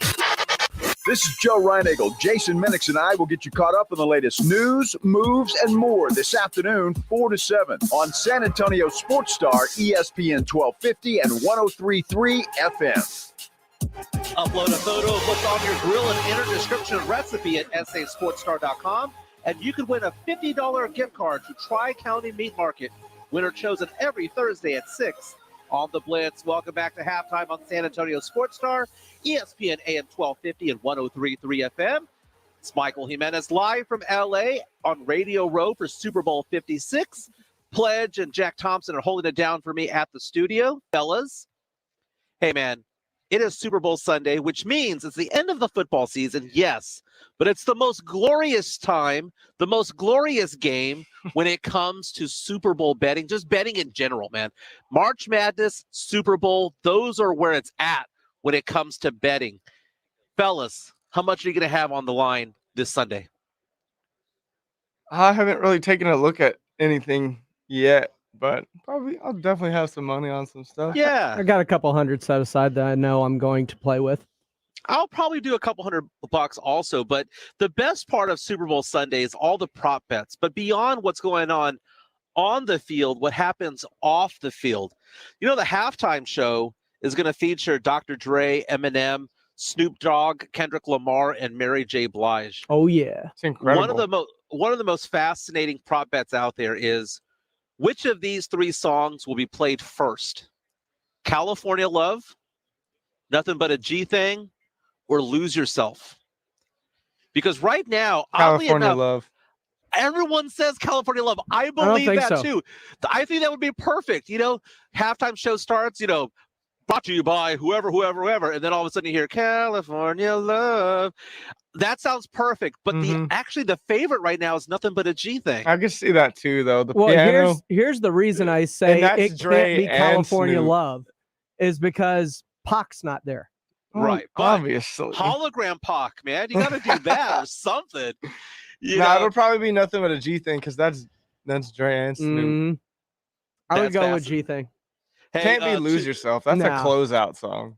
This is Joe Reinagle. Jason Minix and I will get you caught up on the latest news, moves, and more this afternoon, 4 to 7 on San Antonio Sports Star, ESPN 1250 and 103.3 FM. Upload a photo of what's on your grill and enter description and recipe at sasportstar.com, and you could win a $50 gift card to Tri-County Meat Market. Winner chosen every Thursday at 6 on the Blitz. Welcome back to halftime on San Antonio Sports Star, ESPN AM 1250 and 103.3 FM. It's Michael Jimenez live from LA on Radio Row for Super Bowl 56. Pledge and Jack Thompson are holding it down for me at the studio. Fellas, Hey, man, it is Super Bowl Sunday, which means it's the end of the football season, yes, but it's the most glorious time, the most glorious game when it comes to Super Bowl betting, just betting in general, man. March Madness, Super Bowl, those are where it's at when it comes to betting. Fellas, how much are you going to have on the line this Sunday? I haven't really taken a look at anything yet, but I'll definitely have some money on some stuff. Yeah. I got a couple hundred set aside that I know I'm going to play with. I'll probably do a couple $100 also, but the best part of Super Bowl Sunday is all the prop bets. But beyond what's going on the field, what happens off the field. You know, the halftime show is going to feature Dr. Dre, Eminem, Snoop Dogg, Kendrick Lamar, and Mary J. Blige. Oh, yeah. It's incredible. One of the most fascinating prop bets out there is which of these three songs will be played first? California Love, Nothing But a G Thing, or Lose Yourself? Because right now, oddly California enough, Love. everyone says California Love. I believe that so. too. I think that would be perfect. You know, halftime show starts, you know, brought to you by whoever, and then all of a sudden you hear California Love. That sounds perfect, but the favorite right now is Nothing But a G Thing. I can see that too, though. The Well, piano. here's the reason I say that's it Dre can't be and California Snoop. Love is because Pac's not there. Right, but obviously. hologram Pac, man, you got to do that or something. You Nah, know? it'll probably be Nothing But a G Thing because that's Dre and Snoop. I would That's go with fascinating. G Thing. Hey, Can't be Lose Yourself. That's a No. closeout song.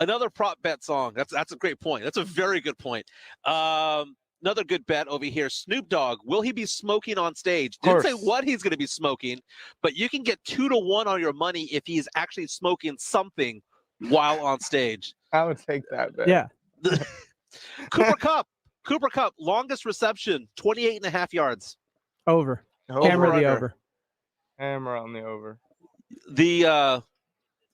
Another prop bet song. That's a great point. That's a very good point. Another good bet over here. Snoop Dogg, will he be smoking on stage? Didn't say what he's going to be smoking, but you can get 2-1 on your money if he's actually smoking something while on stage. I would take that bet. Yeah. Cooper Kupp, longest reception, 28.5 yards. Over. Hammer the over. Hammer on the over. The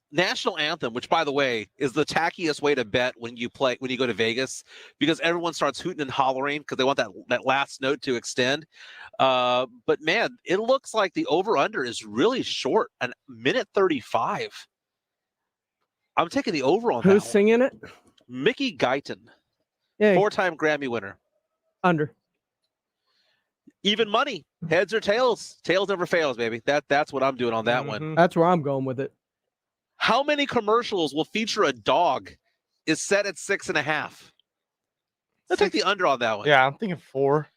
national anthem, which by the way is the tackiest way to bet when you go to Vegas, because everyone starts hooting and hollering because they want that last note to extend. But man, it looks like the over/under is really short, a minute 35. I'm taking the over on that. Who's singing it? Mickey Guyton, Yeah. 4-time Grammy winner. Under. Even money, heads or tails. Tails never fails, baby. That's what I'm doing on that one. That's where I'm going with it. How many commercials will feature a dog is set at 6.5? Let's take the under on that one. Yeah, I'm thinking 4.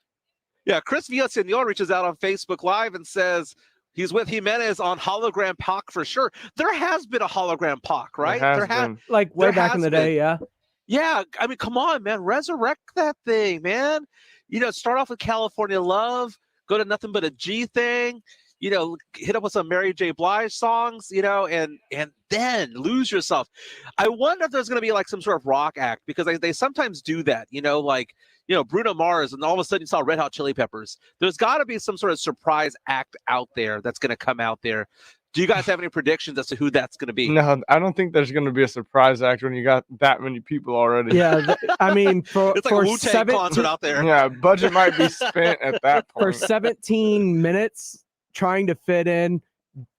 Yeah, Chris Villaseñor reaches out on Facebook Live and says he's with Jimenez on hologram Pac for sure. There has been a hologram Pac, right? There has been. Like way there back has in the been. day, yeah. Yeah, I mean, come on, man. Resurrect that thing, man. You know, start off with California Love, go to Nothing But a G Thing, you know, hit up with some Mary J. Blige songs, you know, and then Lose Yourself. I wonder if there's going to be like some sort of rock act, because they sometimes do that, you know, like, you know, Bruno Mars, and all of a sudden you saw Red Hot Chili Peppers. There's got to be some sort of surprise act out there that's going to come out there. Do you guys have any predictions as to who that's going to be? No, I don't think there's going to be a surprise act when you got that many people already. Yeah, I mean, It's like a Wu-Tang concert out there. Yeah, budget might be spent at that For point. 17 minutes trying to fit in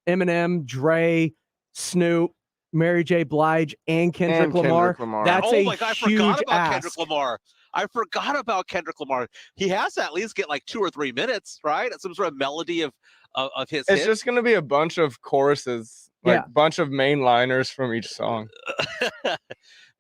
Eminem, Dre, Snoop, Mary J. Blige, and Kendrick Lamar. That's oh a my God, I huge forgot about ask. Kendrick Lamar. I forgot about Kendrick Lamar. He has to at least get like 2 or 3 minutes, right? Some sort of melody of his It's hits. just going to be a bunch of choruses, like Yeah. bunch of main liners from each song.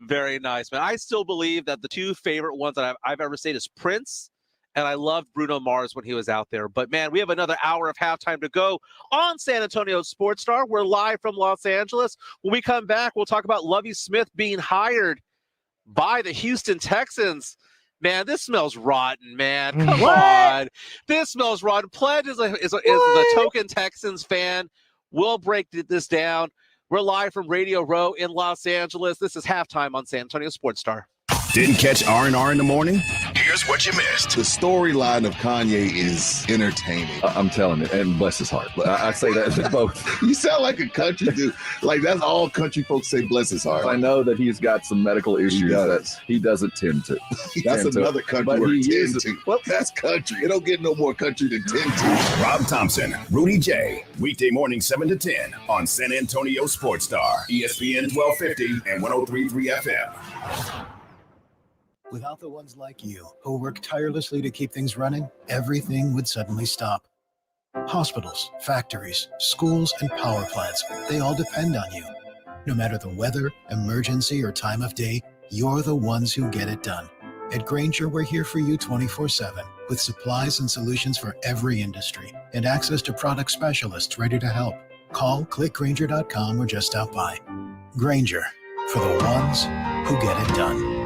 Very nice, man. I still believe that the 2 favorite ones that I've ever seen is Prince, and I loved Bruno Mars when he was out there. But man, we have another hour of halftime to go on San Antonio Sports Star. We're live from Los Angeles. When we come back, we'll talk about Lovie Smith being hired by the Houston Texans. Man, this smells rotten, man. Come on. This smells rotten. Pledge is a token Texans fan. We'll break this down. We're live from Radio Row in Los Angeles. This is halftime on San Antonio Sports Star. Didn't catch R&R in the morning? Here's what you missed. The storyline of Kanye is entertaining. I'm telling you, and bless his heart. But I say that both. You sound like a country dude. Like, that's all country folks say, bless his heart. I know that he's got some medical issues that he doesn't tend to. That's another country word, tend to. Well, that's country. It don't get no more country than tend to. Rob Thompson, Rudy J. Weekday morning 7 to 10 on San Antonio Sports Star, ESPN 1250 and 103.3 FM. Without the ones like you, who work tirelessly to keep things running, everything would suddenly stop. Hospitals, factories, schools, and power plants, they all depend on you. No matter the weather, emergency, or time of day, you're the ones who get it done. At Grainger, we're here for you 24/7, with supplies and solutions for every industry, and access to product specialists ready to help. Call, click Grainger.com, or just stop by. Grainger, for the ones who get it done.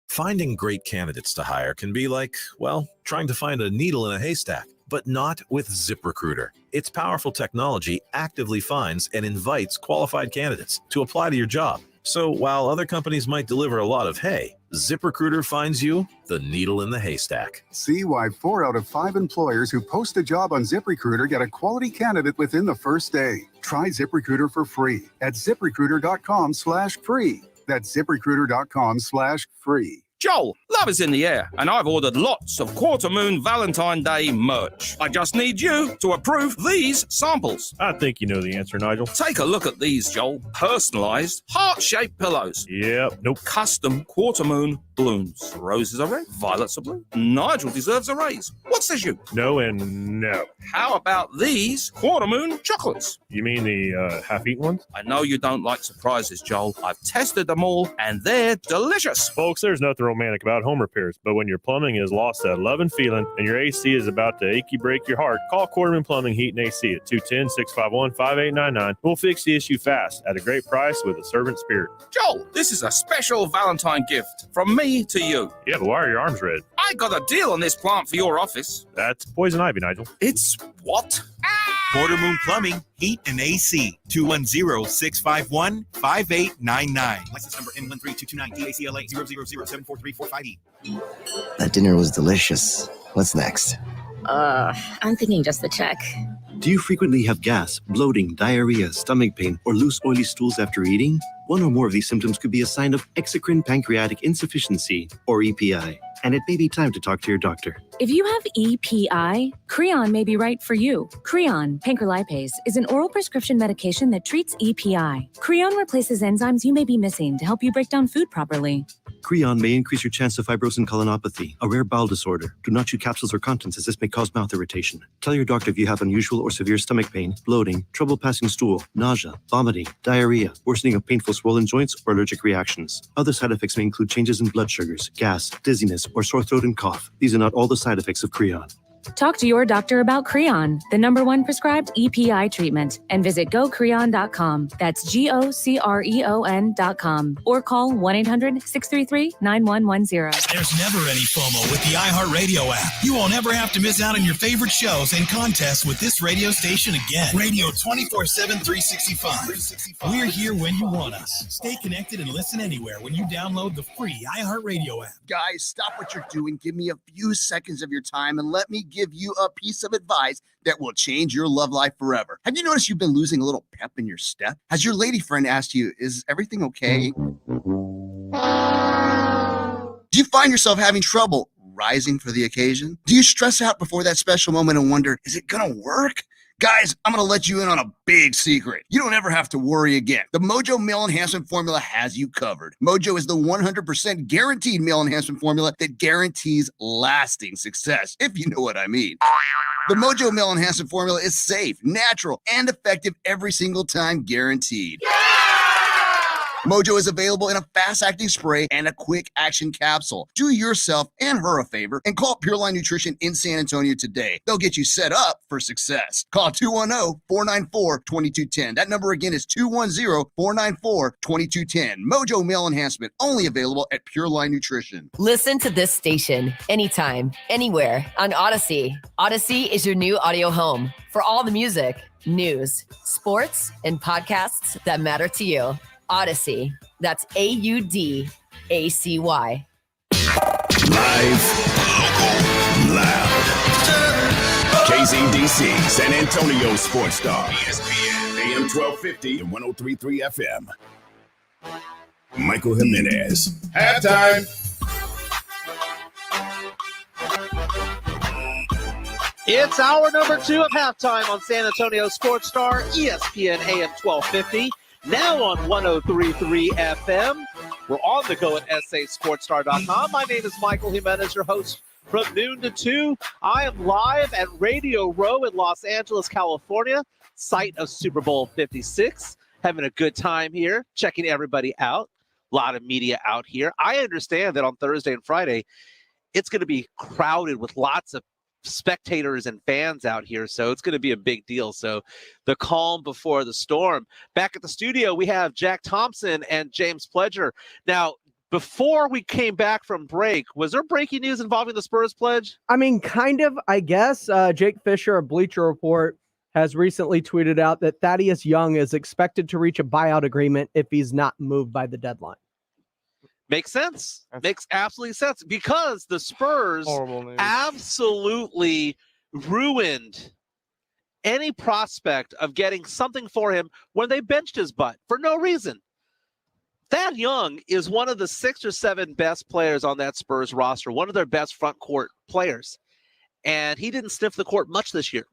Finding great candidates to hire can be like, well, trying to find a needle in a haystack, but not with ZipRecruiter. Its powerful technology actively finds and invites qualified candidates to apply to your job. So while other companies might deliver a lot of hay, ZipRecruiter finds you the needle in the haystack. See why 4 out of 5 employers who post a job on ZipRecruiter get a quality candidate within the first day. Try ZipRecruiter for free at ZipRecruiter.com/free. That's ZipRecruiter.com/free. Joel, love is in the air, and I've ordered lots of Quarter Moon Valentine Day merch. I just need you to approve these samples. I think you know the answer, Nigel. Take a look at these, Joel. Personalized, heart-shaped pillows. Yep, nope. Custom Quarter Moon balloons. Roses are red, violets are blue. Nigel deserves a raise. What says you? No and no. How about these Quarter Moon chocolates? You mean the half-eaten ones? I know you don't like surprises, Joel. I've tested them all, and they're delicious. Folks, there's nothing romantic about home repairs, but when your plumbing has lost that love and feeling and your AC is about to achy break your heart, call Quarterman Plumbing, Heat, and AC at 210-651-5899. We'll fix the issue fast at a great price with a servant spirit. Joel, this is a special Valentine gift from me to you. Yeah, but why are your arms red? I got a deal on this plant for your office. That's poison ivy, Nigel. It's what? Quarter Moon Plumbing, Heat, and AC. 210-651-5899. License number N13229 DACLA 000743458. That dinner was delicious. What's next? I'm thinking just the check. Do you frequently have gas, bloating, diarrhea, stomach pain, or loose oily stools after eating? One or more of these symptoms could be a sign of exocrine pancreatic insufficiency, or EPI, and it may be time to talk to your doctor. If you have EPI, Creon may be right for you. Creon, pancrelipase, is an oral prescription medication that treats EPI. Creon replaces enzymes you may be missing to help you break down food properly. Creon may increase your chance of fibrosis colonopathy, a rare bowel disorder. Do not chew capsules or contents as this may cause mouth irritation. Tell your doctor if you have unusual or severe stomach pain, bloating, trouble passing stool, nausea, vomiting, diarrhea, worsening of painful swollen joints, or allergic reactions. Other side effects may include changes in blood sugars, gas, dizziness, or sore throat and cough. These are not all the side effects of Creon. Talk to your doctor about Creon, the #1 prescribed EPI treatment, and visit gocreon.com. That's GOCREON.com. Or call 1-800-633-9110. There's never any FOMO with the iHeartRadio app. You won't ever have to miss out on your favorite shows and contests with this radio station again. Radio 24/7, 365. We're here when you want us. Stay connected and listen anywhere when you download the free iHeartRadio app. Guys, stop what you're doing. Give me a few seconds of your time and let me give you a piece of advice that will change your love life forever. Have you noticed you've been losing a little pep in your step? Has your lady friend asked you, is everything okay? Do you find yourself having trouble rising for the occasion? Do you stress out before that special moment and wonder, is it gonna work? Guys, I'm going to let you in on a big secret. You don't ever have to worry again. The Mojo Male Enhancement Formula has you covered. Mojo is the 100% guaranteed male enhancement formula that guarantees lasting success, if you know what I mean. The Mojo Male Enhancement Formula is safe, natural, and effective every single time, guaranteed. Mojo is available in a fast-acting spray and a quick-action capsule. Do yourself and her a favor and call Pure Line Nutrition in San Antonio today. They'll get you set up for success. Call 210-494-2210. That number again is 210-494-2210. Mojo Male Enhancement, only available at Pure Line Nutrition. Listen to this station anytime, anywhere on Odyssey. Odyssey is your new audio home for all the music, news, sports, and podcasts that matter to you. Odyssey. That's AUDACY. Live, local, loud. KZDC, San Antonio Sports Star. ESPN, AM 1250 and 103.3 FM. Michael Jimenez. Halftime. It's hour number 2 of halftime on San Antonio Sports Star, ESPN AM 1250. Now on 103.3 FM. We're on the go at sasportstar.com. My name is Michael Jimenez, your host from noon to 2. I am live at Radio Row in Los Angeles, California, site of Super Bowl 56. Having a good time here, checking everybody out. A lot of media out here. I understand that on Thursday and Friday, it's going to be crowded with lots of spectators and fans out here, so it's going to be a big deal. So the calm before the storm. Back at the studio, we have Jack Thompson and James Pledger. Now, before we came back from break, was there breaking news involving the Spurs, Pledge? I mean, kind of, I guess. Jake Fisher of Bleacher Report has recently tweeted out that Thaddeus Young is expected to reach a buyout agreement if he's not moved by the deadline. Makes sense. Makes absolutely sense because the Spurs absolutely ruined any prospect of getting something for him when they benched his butt for no reason. Thad Young is one of the 6 or 7 best players on that Spurs roster, one of their best front court players, and he didn't sniff the court much this year.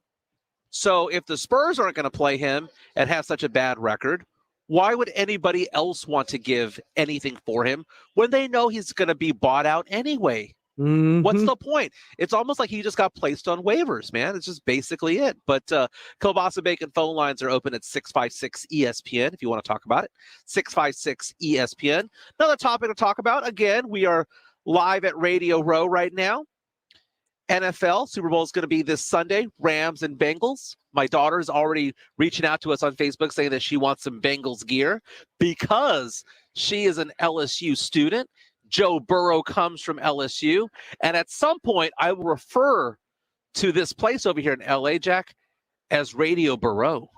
So if the Spurs aren't going to play him and have such a bad record, why would anybody else want to give anything for him when they know he's going to be bought out anyway? Mm-hmm. What's the point? It's almost like he just got placed on waivers, man. It's just basically it. But Kielbasa Bacon phone lines are open at 656-ESPN if you want to talk about it. 656-ESPN. Another topic to talk about. Again, we are live at Radio Row right now. NFL Super Bowl is going to be this Sunday, Rams and Bengals. My daughter is already reaching out to us on Facebook saying that she wants some Bengals gear because she is an LSU student. Joe Burrow comes from LSU. And at some point, I will refer to this place over here in LA, Jack, as Radio Burrow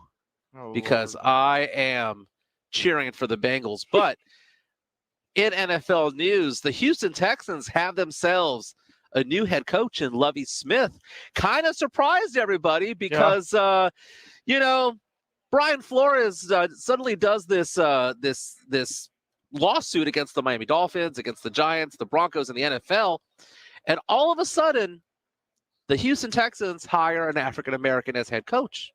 because I am cheering for the Bengals. But in NFL news, the Houston Texans have themselves a new head coach in Lovie Smith. Kind of surprised everybody because, Brian Flores suddenly does this lawsuit against the Miami Dolphins, against the Giants, the Broncos, and the NFL. And all of a sudden, the Houston Texans hire an African-American as head coach.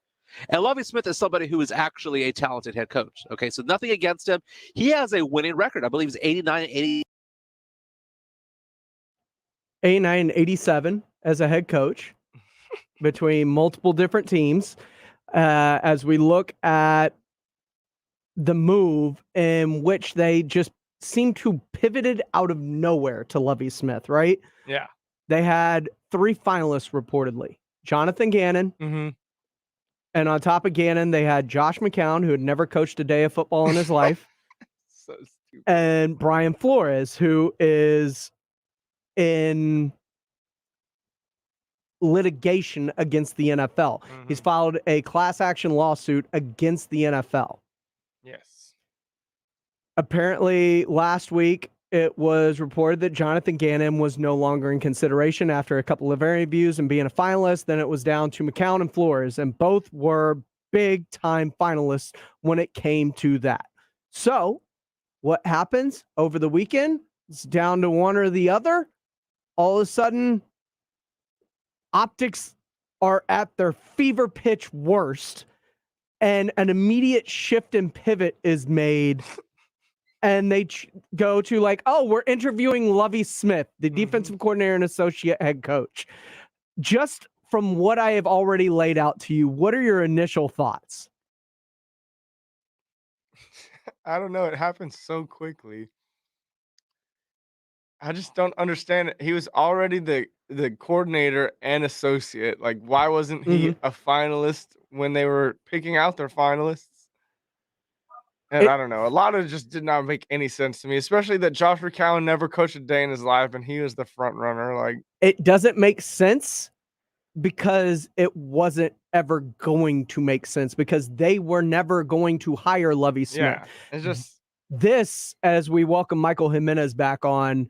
And Lovie Smith is somebody who is actually a talented head coach. Okay, so nothing against him. He has a winning record. I believe he's 89-87 as a head coach between multiple different teams. As we look at the move in which they just seem to pivoted out of nowhere to Lovie Smith, right? Yeah. They had 3 finalists reportedly. Jonathan Gannon. Mm-hmm. And on top of Gannon, they had Josh McCown, who had never coached a day of football in his life. So stupid. And Brian Flores, who is in litigation against the NFL. Mm-hmm. He's filed a class action lawsuit against the NFL. Yes. Apparently, last week, it was reported that Jonathan Gannon was no longer in consideration after a couple of interviews and being a finalist. Then it was down to McCown and Flores, and both were big-time finalists when it came to that. So, what happens over the weekend? It's down to one or the other. All of a sudden, optics are at their fever pitch worst, and an immediate shift and pivot is made. And they go to we're interviewing Lovie Smith, the defensive coordinator and associate head coach. Just from what I have already laid out to you, what are your initial thoughts? I don't know. It happened so quickly. I just don't understand it. He was already the coordinator and associate. Like, why wasn't he a finalist when they were picking out their finalists? And I don't know. A lot of it just did not make any sense to me, especially that Josh McCown never coached a day in his life, and he was the front runner. Like, it doesn't make sense because it wasn't ever going to make sense because they were never going to hire Lovie Smith. Yeah, it's just this, as we welcome Michael Jimenez back on,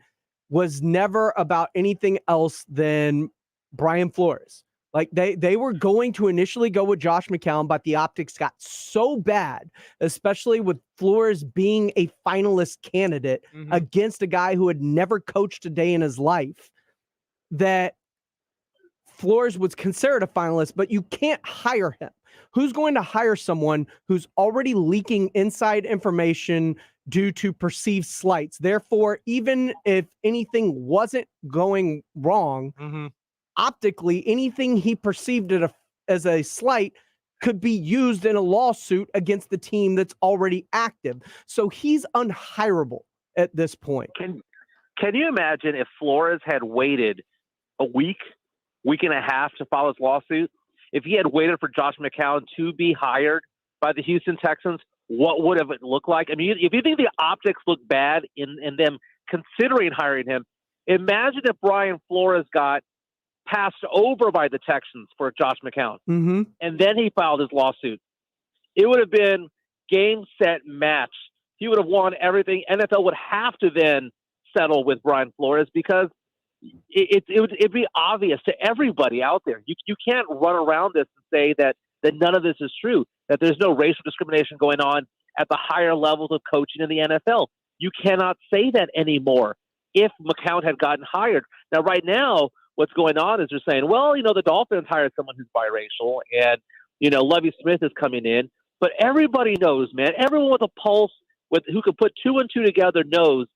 was never about anything else than Brian Flores. Like they were going to initially go with Josh McCown, but the optics got so bad, especially with Flores being a finalist candidate against a guy who had never coached a day in his life, that Flores was considered a finalist, but you can't hire him. Who's going to hire someone who's already leaking inside information due to perceived slights? Therefore, even if anything wasn't going wrong, optically, anything he perceived as a slight could be used in a lawsuit against the team that's already active. So he's unhireable at this point. Can you imagine if Flores had waited a week and a half to file his lawsuit? If he had waited for Josh McCown to be hired by the Houston Texans, what would have it looked like? I mean, if you think the optics look bad in them considering hiring him, imagine if Brian Flores got passed over by the Texans for Josh McCown, and then he filed his lawsuit. It would have been game, set, match. He would have won everything. NFL would have to then settle with Brian Flores because it'd be obvious to everybody out there. You can't run around this and say that none of this is true, that there's no racial discrimination going on at the higher levels of coaching in the NFL. You cannot say that anymore if McCown had gotten hired. Now, right now, what's going on is they're saying, well, the Dolphins hired someone who's biracial, and, Lovie Smith is coming in. But everybody knows, man, everyone with a pulse who can put two and two together knows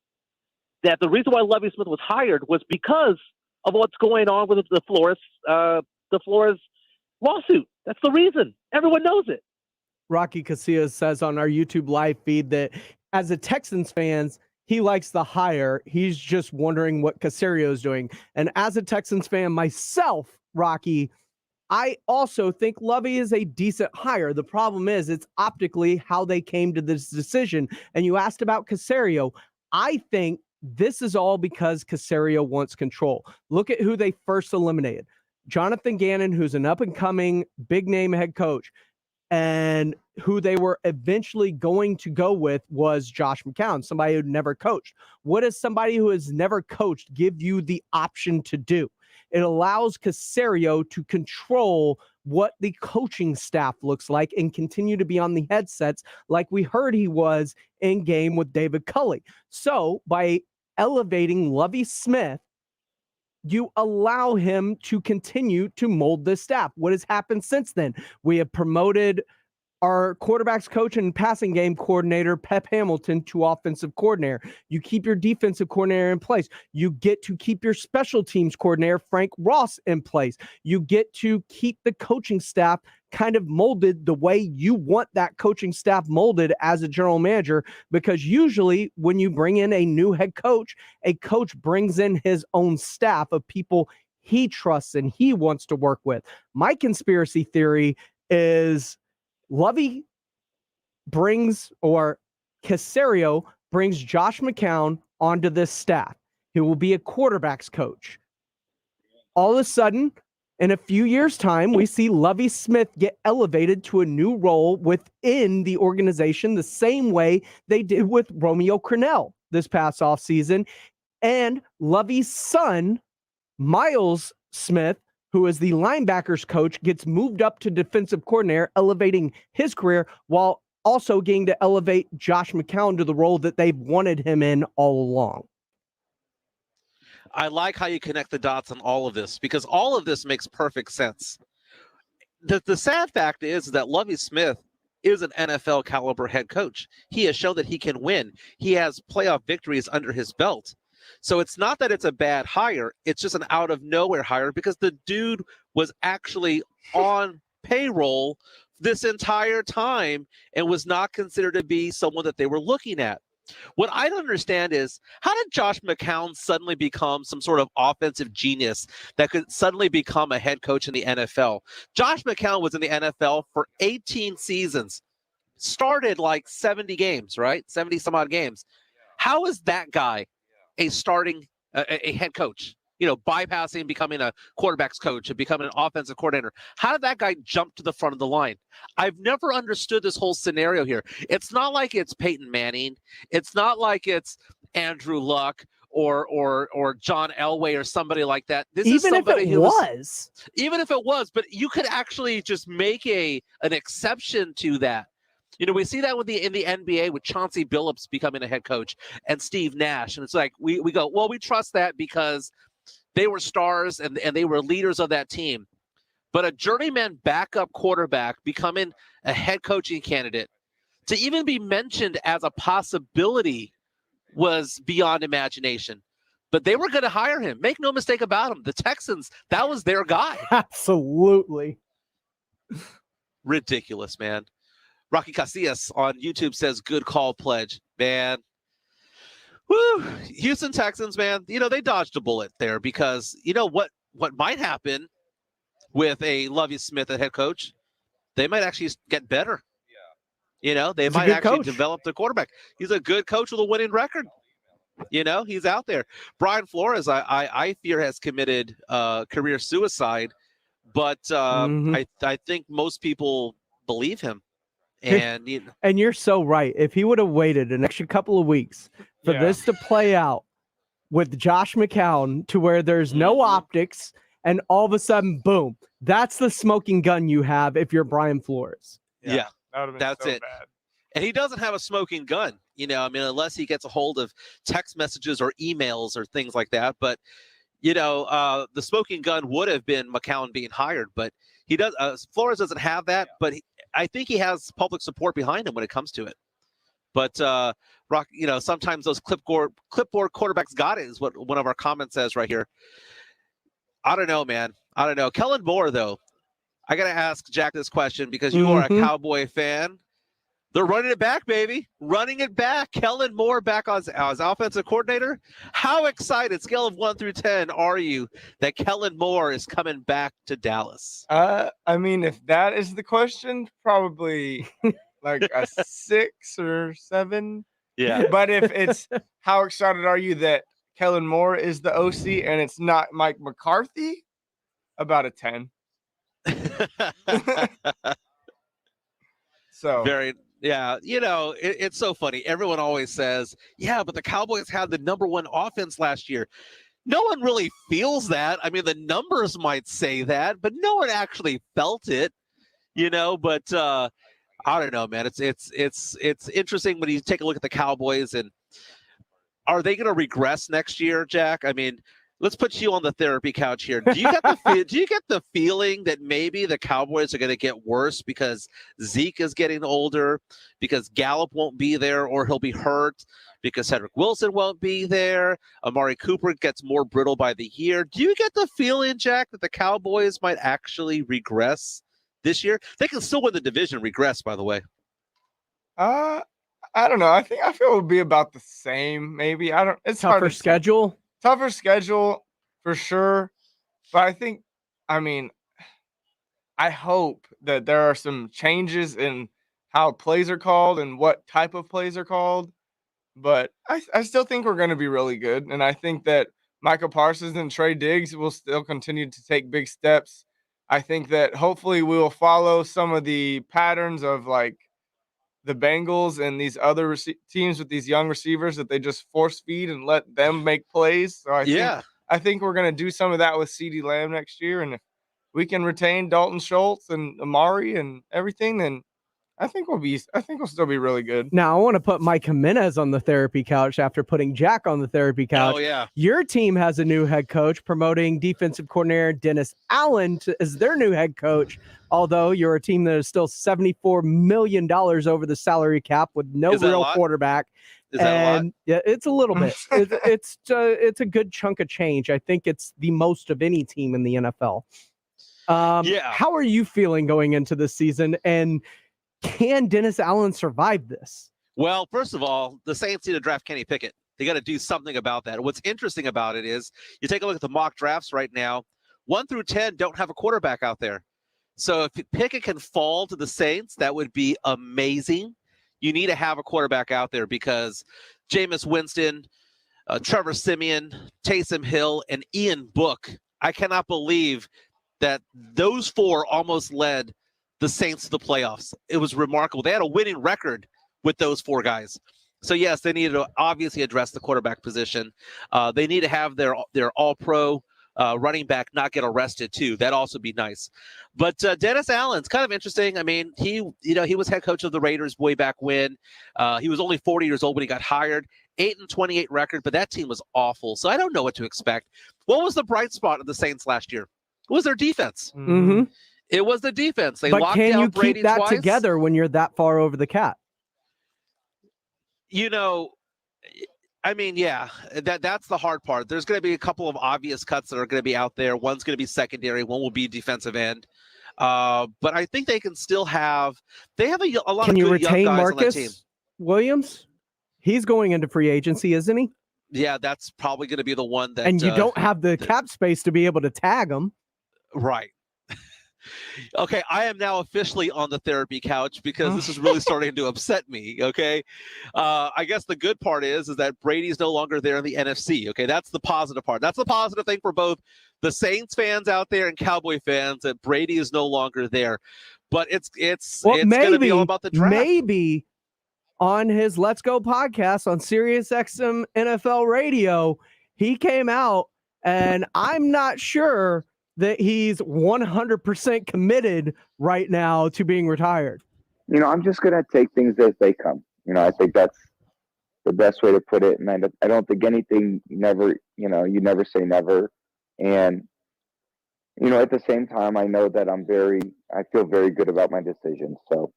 that the reason why Lovie Smith was hired was because of what's going on with the Flores lawsuit. That's the reason. Everyone knows it. Rocky Casillas says on our YouTube live feed that as a Texans fans, he likes the hire. He's just wondering what Caserio is doing. And as a Texans fan myself, Rocky, I also think Lovie is a decent hire. The problem is it's optically how they came to this decision. And you asked about Caserio. I think this is all because Caserio wants control. Look at who they first eliminated. Jonathan Gannon, who's an up-and-coming big-name head coach. And who they were eventually going to go with was Josh McCown, somebody who'd never coached. What does somebody who has never coached give you the option to do? It allows Caserio to control what the coaching staff looks like and continue to be on the headsets like we heard he was in game with David Culley. So by elevating Lovie Smith, you allow him to continue to mold this staff. What has happened since then? We have promoted our quarterbacks coach and passing game coordinator, Pep Hamilton, to offensive coordinator. You keep your defensive coordinator in place. You get to keep your special teams coordinator, Frank Ross, in place. You get to keep the coaching staff kind of molded the way you want that coaching staff molded as a general manager, because usually when you bring in a new head coach, a coach brings in his own staff of people he trusts and he wants to work with. My conspiracy theory is Lovie brings, or Caserio brings, Josh McCown onto this staff. He will be a quarterback's coach. All of a sudden, in a few years' time, we see Lovie Smith get elevated to a new role within the organization the same way they did with Romeo Crennel this past offseason. And Lovie's son, Miles Smith, who is the linebackers coach, gets moved up to defensive coordinator, elevating his career while also getting to elevate Josh McCown to the role that they've wanted him in all along. I like how you connect the dots on all of this, because all of this makes perfect sense. The sad fact is that Lovie Smith is an NFL caliber head coach. He has shown that he can win. He has playoff victories under his belt. So it's not that it's a bad hire. It's just an out of nowhere hire because the dude was actually on payroll this entire time and was not considered to be someone that they were looking at. What I don't understand is, how did Josh McCown suddenly become some sort of offensive genius that could suddenly become a head coach in the NFL? Josh McCown was in the NFL for 18 seasons, started like 70 games, right? 70 some odd games. How is that guy a starting, a head coach, bypassing becoming a quarterback's coach and becoming an offensive coordinator? How did that guy jump to the front of the line? I've never understood this whole scenario here. It's not like it's Peyton Manning. It's not like it's Andrew Luck or John Elway or somebody like that. This even is somebody if it was, even if it was, but you could actually just make an exception to that. You know, we see that in the NBA with Chauncey Billups becoming a head coach and Steve Nash, and it's like we go, well, we trust that because they were stars and they were leaders of that team. But a journeyman backup quarterback becoming a head coaching candidate, to even be mentioned as a possibility, was beyond imagination. But they were going to hire him. Make no mistake about him. The Texans, that was their guy. Absolutely. Ridiculous, man. Rocky Casillas on YouTube says, good call, Pledge. Man. Woo. Houston Texans, man, you know, they dodged a bullet there because, you know, what might happen with a Lovie Smith, a head coach, they might actually get better. You know, they might actually develop the quarterback. He's a good coach with a winning record. You know, he's out there. Brian Flores, I fear, has committed career suicide, but I think most people believe him. And and you're so right. If he would have waited an extra couple of weeks for this to play out with Josh McCown to where there's no optics, and all of a sudden, boom, that's the smoking gun you have if you're Brian Flores. Yeah. That's so it. Bad. And he doesn't have a smoking gun, you know, I mean, unless he gets a hold of text messages or emails or things like that. But, you know, the smoking gun would have been McCown being hired, but he does. Flores doesn't have that, but I think he has public support behind him when it comes to it. But, you know, sometimes those clipboard quarterbacks got it, is what one of our comments says right here. I don't know, man. I don't know. Kellen Moore, though. I got to ask Jack this question because you are a Cowboy fan. They're running it back, baby. Running it back. Kellen Moore back as offensive coordinator. How excited, scale of 1 through 10, are you that Kellen Moore is coming back to Dallas? I mean, if that is the question, probably like a 6 or 7. Yeah. But if it's how excited are you that Kellen Moore is the OC and it's not Mike McCarthy, about a 10. So yeah, you know, it's so funny. Everyone always says, yeah, but the Cowboys had the number 1 offense last year. No one really feels that. I mean, the numbers might say that, but no one actually felt it, you know. But I don't know, man. It's interesting when you take a look at the Cowboys, and are they going to regress next year, Jack? I mean, let's put you on the therapy couch here. Do you get the feeling that maybe the Cowboys are going to get worse because Zeke is getting older, because Gallup won't be there or he'll be hurt, because Cedric Wilson won't be there, Amari Cooper gets more brittle by the year? Do you get the feeling, Jack, that the Cowboys might actually regress this year? They can still win the division, regress, by the way. I don't know. I feel it would be about the same, maybe. It's tougher schedule. Tougher schedule for sure. But I hope that there are some changes in how plays are called and what type of plays are called. But I still think we're going to be really good. And I think that Michael Parsons and Trey Diggs will still continue to take big steps. I think that hopefully we will follow some of the patterns of like the Bengals and these other teams with these young receivers that they just force feed and let them make plays. So I think we're going to do some of that with CeeDee Lamb next year. And if we can retain Dalton Schultz and Amari and everything, then I think we'll still be really good. Now I want to put Mike Jimenez on the therapy couch after putting Jack on the therapy couch. Oh yeah. Your team has a new head coach, promoting defensive coordinator Dennis Allen as their new head coach. Although you're a team that is still $74 million over the salary cap with no real quarterback. Is that a lot? Yeah, it's a little bit. It's a good chunk of change. I think it's the most of any team in the NFL. How are you feeling going into this season? And can Dennis Allen survive this? Well, first of all, the Saints need to draft Kenny Pickett. They got to do something about that. What's interesting about it is you take a look at the mock drafts right now. 1 through 10 don't have a quarterback out there. So if Pickett can fall to the Saints, that would be amazing. You need to have a quarterback out there because Jameis Winston, Trevor Siemian, Taysom Hill, and Ian Book, I cannot believe that those 4 almost led the Saints to the playoffs. It was remarkable. They had a winning record with those 4 guys. So yes, they need to obviously address the quarterback position. They need to have their all-pro running back not get arrested too. That'd also be nice. But Dennis Allen's kind of interesting. I mean, he was head coach of the Raiders way back when. He was only 40 years old when he got hired. 8-28 record, but that team was awful. So I don't know what to expect. What was the bright spot of the Saints last year? It was their defense. Mm-hmm. It was the defense. They but locked can down you Brady keep that twice. together when you're that far over the cap? You know, I mean, yeah, that's the hard part. There's going to be a couple of obvious cuts that are going to be out there. One's going to be secondary. One will be defensive end. But I think they can still have. They have a lot Can of you good young retain guys on that Marcus team. Williams? He's going into free agency, isn't he? Yeah, that's probably going to be the one that. And you don't have the cap space to be able to tag him. Right. Okay, I am now officially on the therapy couch because this is really starting to upset me. Okay, I guess the good part is that Brady's no longer there in the NFC. Okay, that's the positive part. That's the positive thing for both the Saints fans out there and Cowboy fans, that Brady is no longer there. But it's going to be all about the draft. Maybe on his Let's Go podcast on SiriusXM NFL Radio, he came out, and I'm not sure that he's 100% committed right now to being retired. You know, I'm just going to take things as they come. You know, I think that's the best way to put it. And I don't think anything you never say never. And, you know, at the same time, I know that I feel very good about my decision. So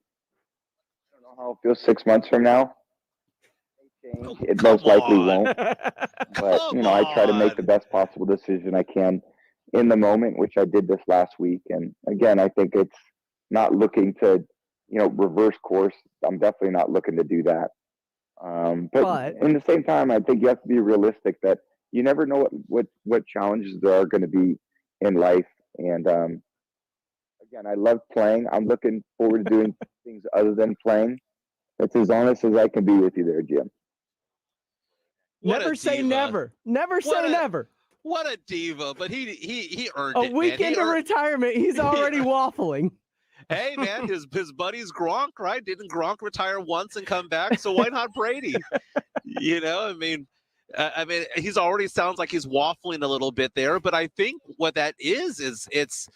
I don't know how it feels 6 months from now. It most likely won't. But, you know, I try to make the best possible decision I can in the moment, which I did this last week. And again, I think it's not looking to, reverse course. I'm definitely not looking to do that. But in the same time, I think you have to be realistic that you never know what challenges there are going to be in life. And again, I love playing. I'm looking forward to doing things other than playing. That's as honest as I can be with you there, Jim. Never say never. Never say never. What a diva, but he earned it. A week into retirement, he's already waffling. Hey, man, his buddy's Gronk, right? Didn't Gronk retire once and come back? So why not Brady? I mean, he's already sounds like he's waffling a little bit there. But I think what that is it's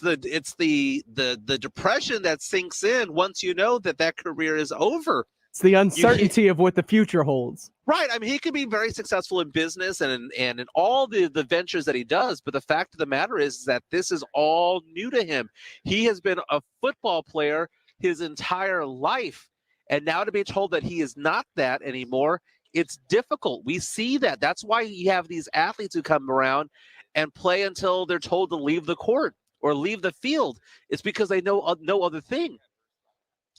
the depression that sinks in once you know that career is over. It's the uncertainty of what the future holds. Right. I mean, he could be very successful in business and in all the ventures that he does. But the fact of the matter is that this is all new to him. He has been a football player his entire life. And now to be told that he is not that anymore, it's difficult. We see that. That's why you have these athletes who come around and play until they're told to leave the court or leave the field. It's because they know no other thing.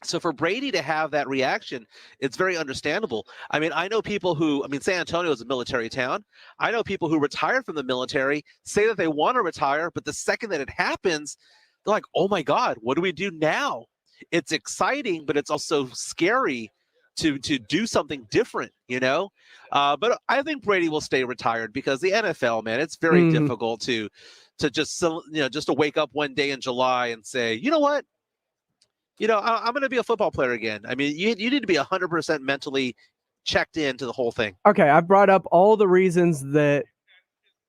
So for Brady to have that reaction, it's very understandable. I mean, I know people San Antonio is a military town. I know people who retired from the military say that they want to retire, but the second that it happens, they're like, oh my God, what do we do now? It's exciting, but it's also scary to do something different, But I think Brady will stay retired because the NFL, man, it's very difficult to just to wake up one day in July and say, you know what? I'm going to be a football player again. I mean, you need to be 100% mentally checked into the whole thing. Okay, I've brought up all the reasons that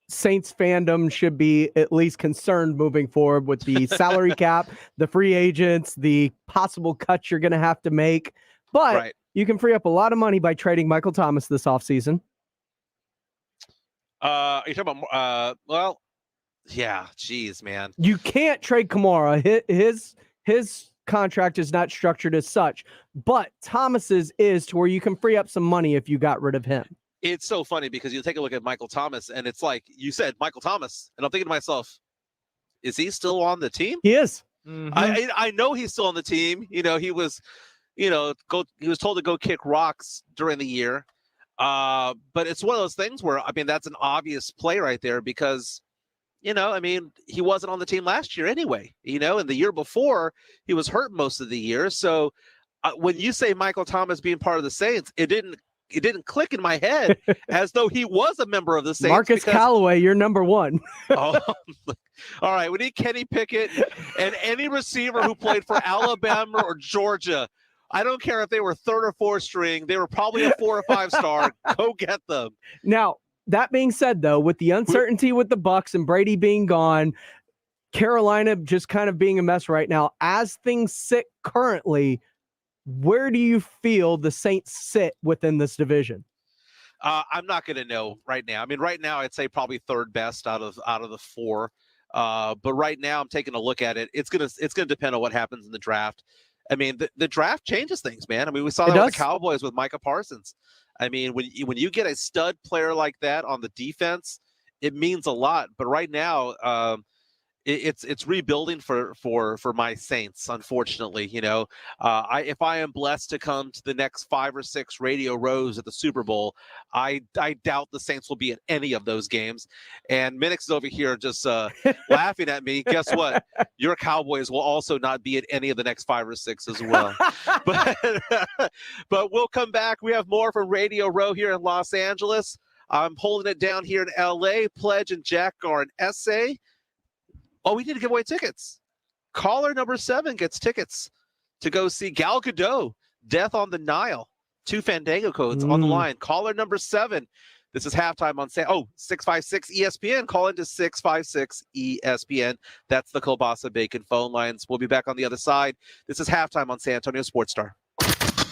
Saints fandom should be at least concerned moving forward with the salary cap, the free agents, the possible cuts you're going to have to make. But you can free up a lot of money by trading Michael Thomas this offseason. You're talking about, yeah, geez, man. You can't trade Kamara. His contract is not structured as such, but Thomas's is, to where you can free up some money if you got rid of him. It's so funny because you take a look at Michael Thomas and it's like you said, Michael Thomas, and I'm thinking to myself, is he still on the team? He is. Mm-hmm. I know he's still on the team. He was, he was told to go kick rocks during the year. But it's one of those things where, that's an obvious play right there because he wasn't on the team last year anyway, and the year before he was hurt most of the year. So when you say Michael Thomas being part of the Saints, it didn't click in my head as though he was a member of the Saints. Marcus Callaway, you're number one. All right. We need Kenny Pickett and any receiver who played for Alabama or Georgia. I don't care if they were 3rd or 4th string. They were probably a 4 or 5 star. Go get them. Now, that being said, though, with the uncertainty with the Bucs and Brady being gone, Carolina just kind of being a mess right now, as things sit currently, where do you feel the Saints sit within this division? I'm not going to know right now. I mean, right now, I'd say probably 3rd best out of the 4. But right now, I'm taking a look at it. It's gonna depend on what happens in the draft. I mean, the draft changes things, man. I mean, we saw that with the Cowboys with Micah Parsons. I mean, when you get a stud player like that on the defense, it means a lot. But right now, it's rebuilding for my Saints, unfortunately. You know, if I am blessed to come to the next 5 or 6 Radio Rows at the Super Bowl, I doubt the Saints will be at any of those games. And Minix is over here just laughing at me. Guess what? Your Cowboys will also not be at any of the next 5 or 6 as well. But we'll come back. We have more from Radio Row here in Los Angeles. I'm holding it down here in LA. Pledge and Jack are in SA. Oh, we need to give away tickets. Caller number 7 gets tickets to go see Gal Gadot, Death on the Nile. 2 Fandango codes on the line. Caller number 7. This is halftime on 656 ESPN. Call into 656 ESPN. That's the Kielbasa Bacon phone lines. We'll be back on the other side. This is halftime on San Antonio Sports Star.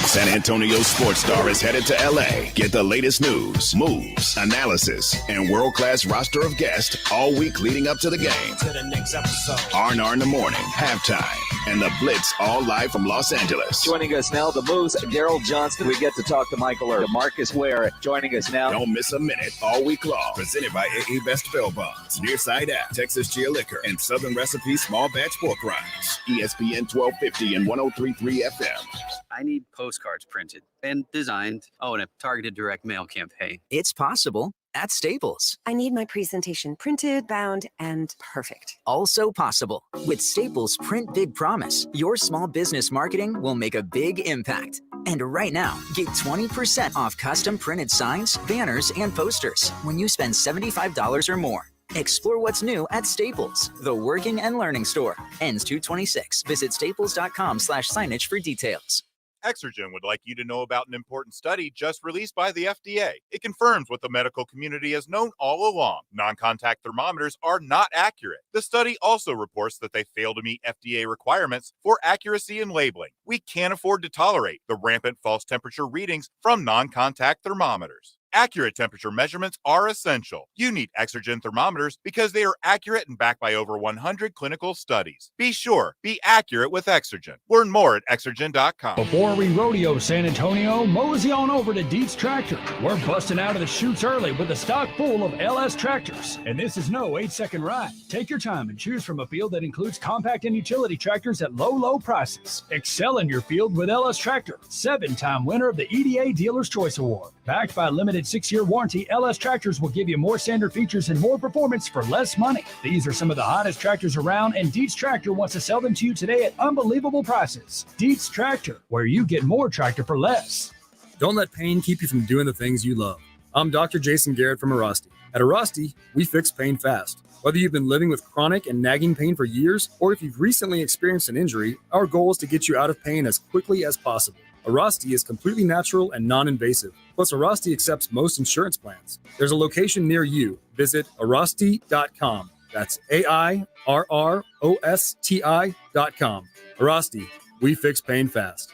San Antonio Sports Star is headed to LA. Get the latest news, moves, analysis, and world-class roster of guests all week leading up to the game. To the next episode. R&R in the morning, halftime, and the Blitz all live from Los Angeles. Joining us now, the Moose, Daryl Johnston. We get to talk to Michael Irvin. Marcus Ware joining us now. Don't miss a minute all week long. Presented by AA Best Bail Bonds, Nearside App, Texas Gia Liquor, and Southern Recipe Small Batch Pork Rinds. ESPN 1250 and 103.3 FM. I need postcards printed and designed. Oh, and a targeted direct mail campaign. It's possible at Staples. I need my presentation printed, bound, and perfect. Also possible with Staples Print Big Promise. Your small business marketing will make a big impact. And right now, get 20% off custom printed signs, banners, and posters when you spend $75 or more. Explore what's new at Staples, the working and learning store. Ends 2/26. Visit staples.com/signage for details. Exergen would like you to know about an important study just released by the FDA. It confirms what the medical community has known all along. Non-contact thermometers are not accurate. The study also reports that they fail to meet FDA requirements for accuracy in labeling. We can't afford to tolerate the rampant false temperature readings from non-contact thermometers. Accurate temperature measurements are essential. You need Exergen thermometers because they are accurate and backed by over 100 clinical studies. Be sure, be accurate with Exergen. Learn more at Exergen.com. Before we rodeo San Antonio, mosey on over to Dietz Tractor. We're busting out of the chutes early with a stock full of LS tractors. And this is no 8-second ride. Take your time and choose from a field that includes compact and utility tractors at low prices. Excel in your field with LS Tractor. 7-time winner of the EDA Dealer's Choice Award. Backed by limited 6-year warranty, LS Tractors will give you more standard features and more performance for less money. These are some of the hottest tractors around, and Dietz Tractor wants to sell them to you today at unbelievable prices. Dietz Tractor, where you get more tractor for less. Don't let pain keep you from doing the things you love. I'm Dr. Jason Garrett from Arasti. At Arasti, we fix pain fast. Whether you've been living with chronic and nagging pain for years, or if you've recently experienced an injury, our goal is to get you out of pain as quickly as possible. Arasti is completely natural and non-invasive. Plus, Arasti accepts most insurance plans. There's a location near you. Visit Arasti.com. That's AIRROSTI.com. Arasti, we fix pain fast.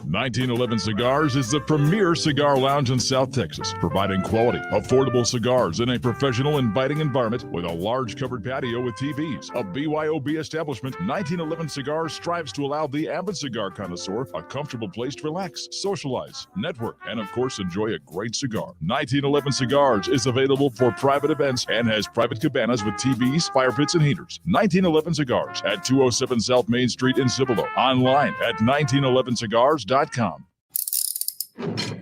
1911 Cigars is the premier cigar lounge in South Texas, providing quality, affordable cigars in a professional, inviting environment with a large covered patio with TVs. A BYOB establishment, 1911 Cigars strives to allow the avid cigar connoisseur a comfortable place to relax, socialize, network, and of course enjoy a great cigar. 1911 Cigars is available for private events and has private cabanas with TVs, fire pits, and heaters. 1911 Cigars at 207 South Main Street in Cibolo. Online at 1911cigars.com.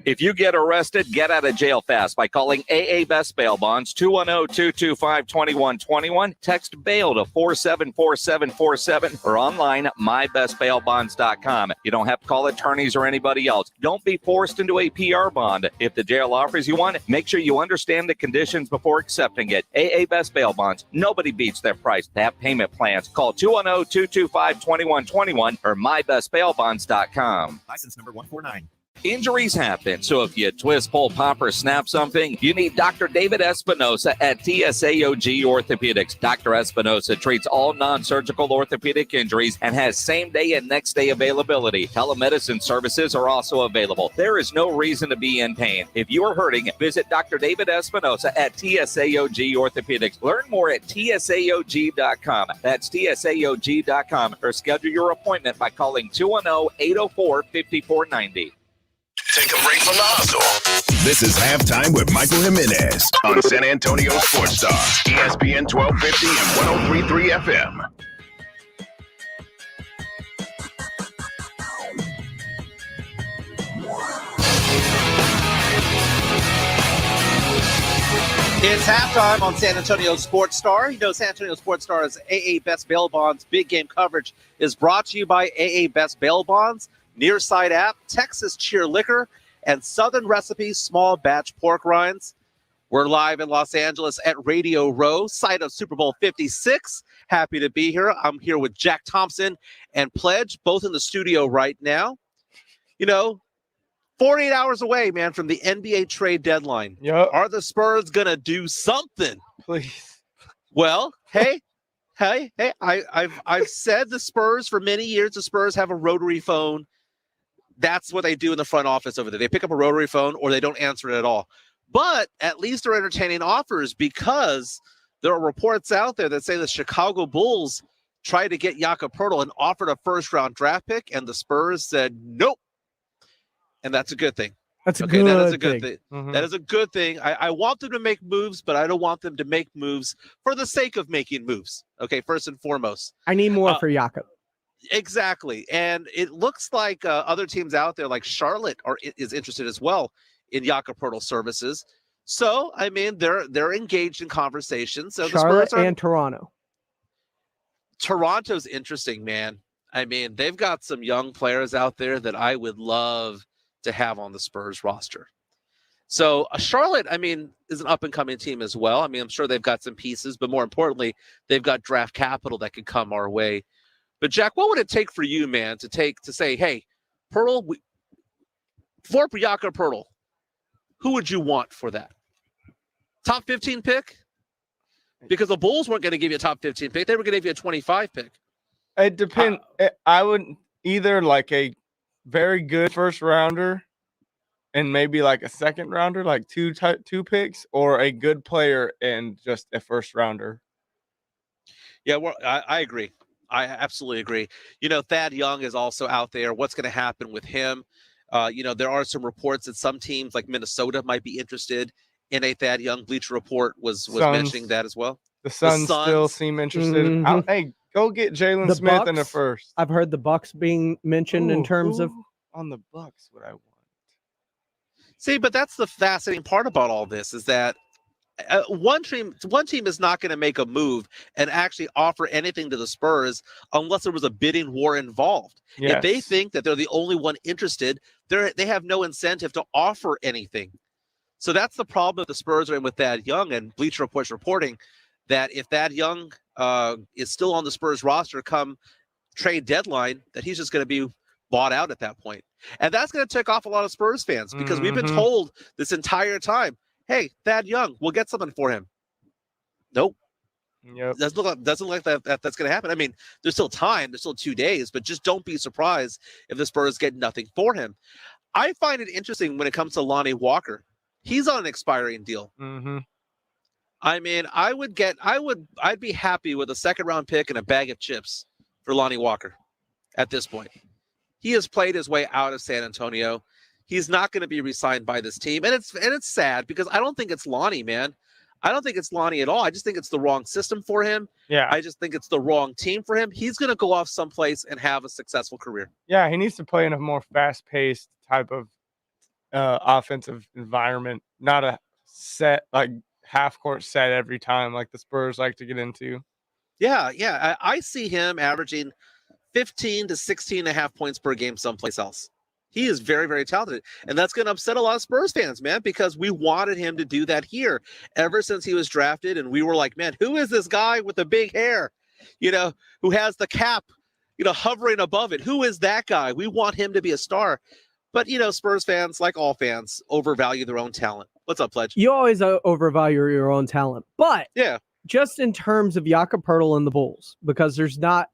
If you get arrested, get out of jail fast by calling AA Best Bail Bonds, 210-225-2121. Text bail to 474747 or online mybestbailbonds.com. You don't have to call attorneys or anybody else. Don't be forced into a PR bond. If the jail offers you one, make sure you understand the conditions before accepting it. AA Best Bail Bonds. Nobody beats their price. They have payment plans. Call 210-225-2121 or mybestbailbonds.com. License number 149. Injuries happen, so if you twist, pull, pop, or snap something, you need Dr. David Espinosa at TSAOG Orthopedics. Dr. Espinosa treats all non-surgical orthopedic injuries and has same-day and next-day availability. Telemedicine services are also available. There is no reason to be in pain. If you are hurting, visit Dr. David Espinosa at TSAOG Orthopedics. Learn more at TSAOG.com. That's TSAOG.com, or schedule your appointment by calling 210-804-5490. Take a break from the hustle. This is Halftime with Michael Jimenez on San Antonio Sports Star, ESPN 1250 and 103.3 FM. It's halftime on San Antonio Sports Star. You know, San Antonio Sports Star's AA Best Bail Bonds big game coverage is brought to you by AA Best Bail Bonds, Nearside App, Texas Cheer Liquor, and Southern Recipes Small Batch Pork Rinds. We're live in Los Angeles at Radio Row, site of Super Bowl 56. Happy to be here. I'm here with Jack Thompson and Pledge, both in the studio right now. You know, 48 hours away, man, from the NBA trade deadline. Yep. Are the Spurs going to do something? Please. Well, hey, I've said the Spurs for many years. The Spurs have a rotary phone. That's what they do in the front office over there. They pick up a rotary phone or they don't answer it at all. But at least they're entertaining offers, because there are reports out there that say the Chicago Bulls tried to get Jakob Poeltl and offered a first-round draft pick, and the Spurs said nope. And that's a good thing. That's okay. That is a good thing. thing. Mm-hmm. That is a good thing. I want them to make moves, but I don't want them to make moves for the sake of making moves. Okay, first and foremost. I need more for Jakob. Exactly. And it looks like other teams out there, like Charlotte, is interested as well in Jakob Poeltl services. So, I mean, they're engaged in conversations. So Charlotte the Spurs and Toronto. Toronto's interesting, man. I mean, they've got some young players out there that I would love to have on the Spurs roster. So Charlotte, I mean, is an up-and-coming team as well. I mean, I'm sure they've got some pieces, but more importantly, they've got draft capital that could come our way. But Jack, what would it take for you, man, to say, hey, Poeltl, for Jakob Poeltl, who would you want for that? Top 15 pick? Because the Bulls weren't going to give you a top 15 pick. They were going to give you a 25 pick. It depends. I would either like a very good first rounder and maybe like a second rounder, like two picks, or a good player and just a first rounder. Yeah, well, I agree. I absolutely agree. You know, Thad Young is also out there. What's going to happen with him? You know, there are some reports that some teams like Minnesota might be interested in a Thad Young. Bleacher Report was mentioning that as well. The Suns still seem interested. Mm-hmm. Hey, go get Jalen Smith in the first. I've heard the Bucks being mentioned in terms of on the Bucks. What I want. See, but that's the fascinating part about all this is that one team is not going to make a move and actually offer anything to the Spurs unless there was a bidding war involved. Yes. If they think that they're the only one interested, they have no incentive to offer anything. So that's the problem that the Spurs are in with Thad Young, and Bleacher Report's reporting that if Thad Young is still on the Spurs roster come trade deadline, that he's just going to be bought out at that point. And that's going to tick off a lot of Spurs fans because we've been told this entire time, hey, Thad Young, we'll get something for him. Nope. Yep. Doesn't look like that's going to happen. I mean, there's still time. There's still 2 days, but just don't be surprised if the Spurs get nothing for him. I find it interesting when it comes to Lonnie Walker. He's on an expiring deal. Mm-hmm. I mean, I'd be happy with a second-round pick and a bag of chips for Lonnie Walker at this point. He has played his way out of San Antonio. He's not going to be re-signed by this team. And it's sad because I don't think it's Lonnie, man. I don't think it's Lonnie at all. I just think it's the wrong system for him. Yeah. I just think it's the wrong team for him. He's going to go off someplace and have a successful career. Yeah, he needs to play in a more fast-paced type of offensive environment, not a set like half court set every time like the Spurs like to get into. Yeah. I see him averaging 15 to 16 and a half points per game someplace else. He is very, very talented. And that's going to upset a lot of Spurs fans, man, because we wanted him to do that here ever since he was drafted. And we were like, man, who is this guy with the big hair, who has the cap, hovering above it? Who is that guy? We want him to be a star. But, Spurs fans, like all fans, overvalue their own talent. What's up, Pledge? You always overvalue your own talent. But just in terms of Jakob Poeltl and the Bulls, because there's not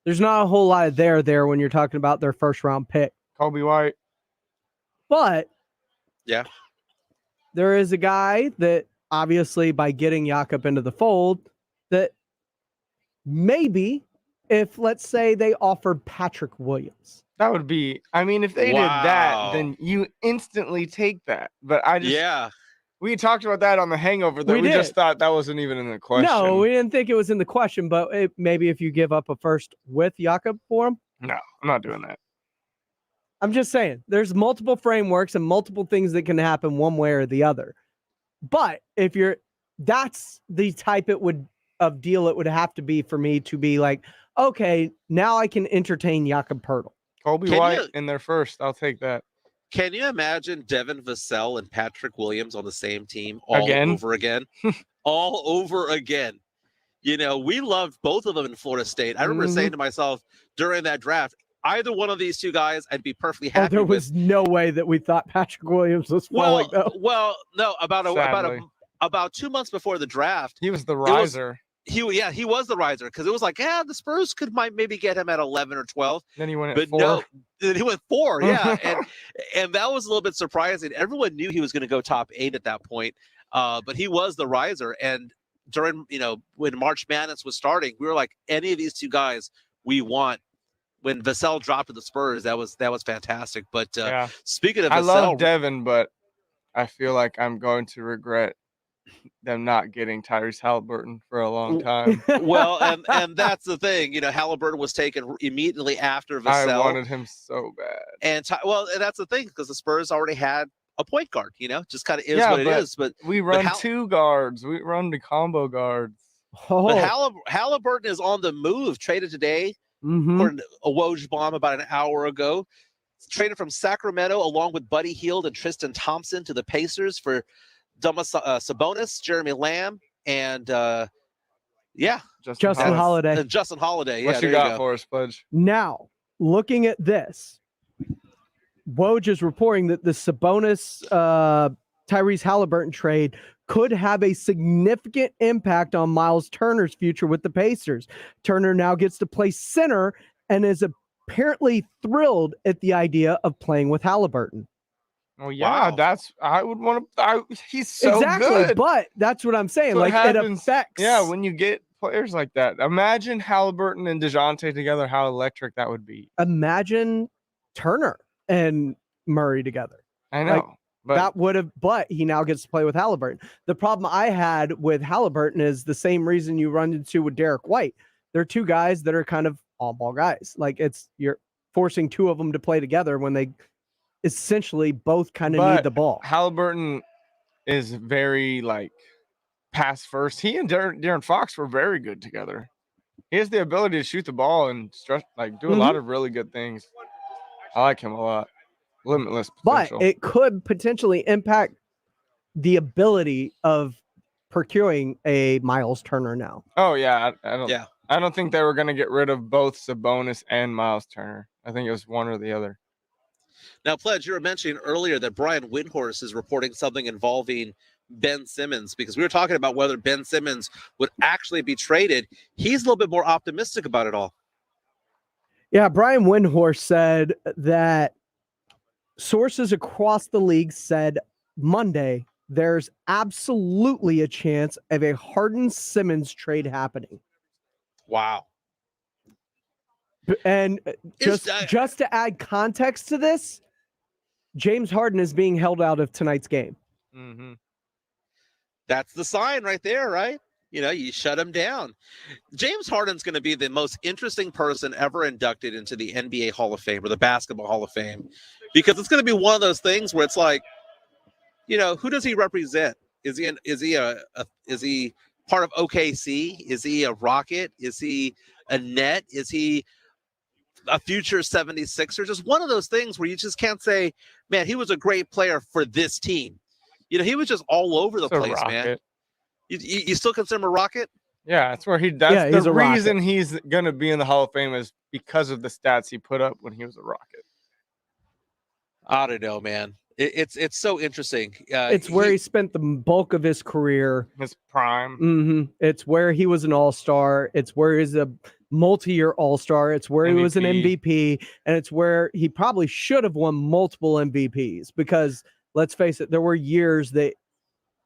a whole lot of there when you're talking about their first round pick. Kobe White. But there is a guy that obviously by getting Jakob into the fold that maybe if, let's say, they offered Patrick Williams. That would be, if they did that, then you instantly take that. But we talked about that on The Hangover. That we just thought that wasn't even in the question. No, we didn't think it was in the question, but maybe if you give up a first with Jakob for him. No, I'm not doing that. I'm just saying there's multiple frameworks and multiple things that can happen one way or the other. But that's the type of deal it would have to be for me to be like, okay, now I can entertain Jakob Poeltl. Kobe White in there first. I'll take that. Can you imagine Devin Vassell and Patrick Williams on the same team over again? All over again. We loved both of them in Florida State. I remember saying to myself during that draft, either one of these two guys, I'd be perfectly happy there was no way that we thought Patrick Williams was falling, though. Well, no, about 2 months before the draft. He was the riser. He was the riser because it was like, the Spurs might maybe get him at 11 or 12. Then he went at 4. No, then he went 4, and that was a little bit surprising. Everyone knew he was going to go top 8 at that point, but he was the riser. And during, when March Madness was starting, we were like, any of these two guys we want. When Vassell dropped to the Spurs, that was fantastic. But speaking of Vassell, I love Devin, but I feel like I'm going to regret them not getting Tyrese Halliburton for a long time. Well, and that's the thing. Halliburton was taken immediately after Vassell. I wanted him so bad. And that's the thing because the Spurs already had a point guard. Just kind of is what it is. But we run 2 guards. We run the combo guards. But Halliburton is on the move. Traded today. According to a Woj bomb about an hour ago. Traded from Sacramento along with Buddy Hield and Tristan Thompson to the Pacers for Sabonis, Jeremy Lamb, and Justin Holiday. Justin Holiday. What you got for us, Pledge? Now, looking at this, Woj is reporting that the Sabonis Tyrese Halliburton trade could have a significant impact on Miles Turner's future with the Pacers. Turner now gets to play center and is apparently thrilled at the idea of playing with Halliburton. Oh yeah, I would want to. He's so good. But that's what I'm saying. It affects. Yeah, when you get players like that, imagine Halliburton and DeJounte together. How electric that would be. Imagine Turner and Murray together. I know. But he now gets to play with Halliburton. The problem I had with Halliburton is the same reason you run into with Derek White. They're two guys that are kind of all-ball guys. Like you're forcing 2 of them to play together when they essentially both kind of need the ball. Halliburton is very pass first. He and De'Aaron Fox were very good together. He has the ability to shoot the ball and do a lot of really good things. I like him a lot. Limitless potential. But it could potentially impact the ability of procuring a Miles Turner now. Oh yeah, I don't think they were going to get rid of both Sabonis and Miles Turner. I think it was one or the other. Now, Pledge, you were mentioning earlier that Brian Windhorst is reporting something involving Ben Simmons because we were talking about whether Ben Simmons would actually be traded. He's a little bit more optimistic about it all. Yeah, Brian Windhorst said that sources across the league said Monday there's absolutely a chance of a Harden-Simmons trade happening. Wow. And just to add context to this, James Harden is being held out of tonight's game. That's the sign right there, right? You shut him down. James Harden's going to be the most interesting person ever inducted into the NBA Hall of Fame or the Basketball Hall of Fame, because it's going to be one of those things where it's like, who does he represent? Is he part of OKC? Is he a Rocket? Is he a Net? Is he a future 76er? Just one of those things where you just can't say, man, he was a great player for this team. He was just all over the place, man. You still consider him a Rocket? Yeah, that's where that's the reason he's going to be in the Hall of Fame, is because of the stats he put up when he was a Rocket. I don't know, man. It's so interesting. It's where he spent the bulk of his career. His prime. Mm-hmm. It's where he was an all-star. It's where he's a multi-year all-star. It's where he was an MVP. And it's where he probably should have won multiple MVPs, because let's face it, there were years that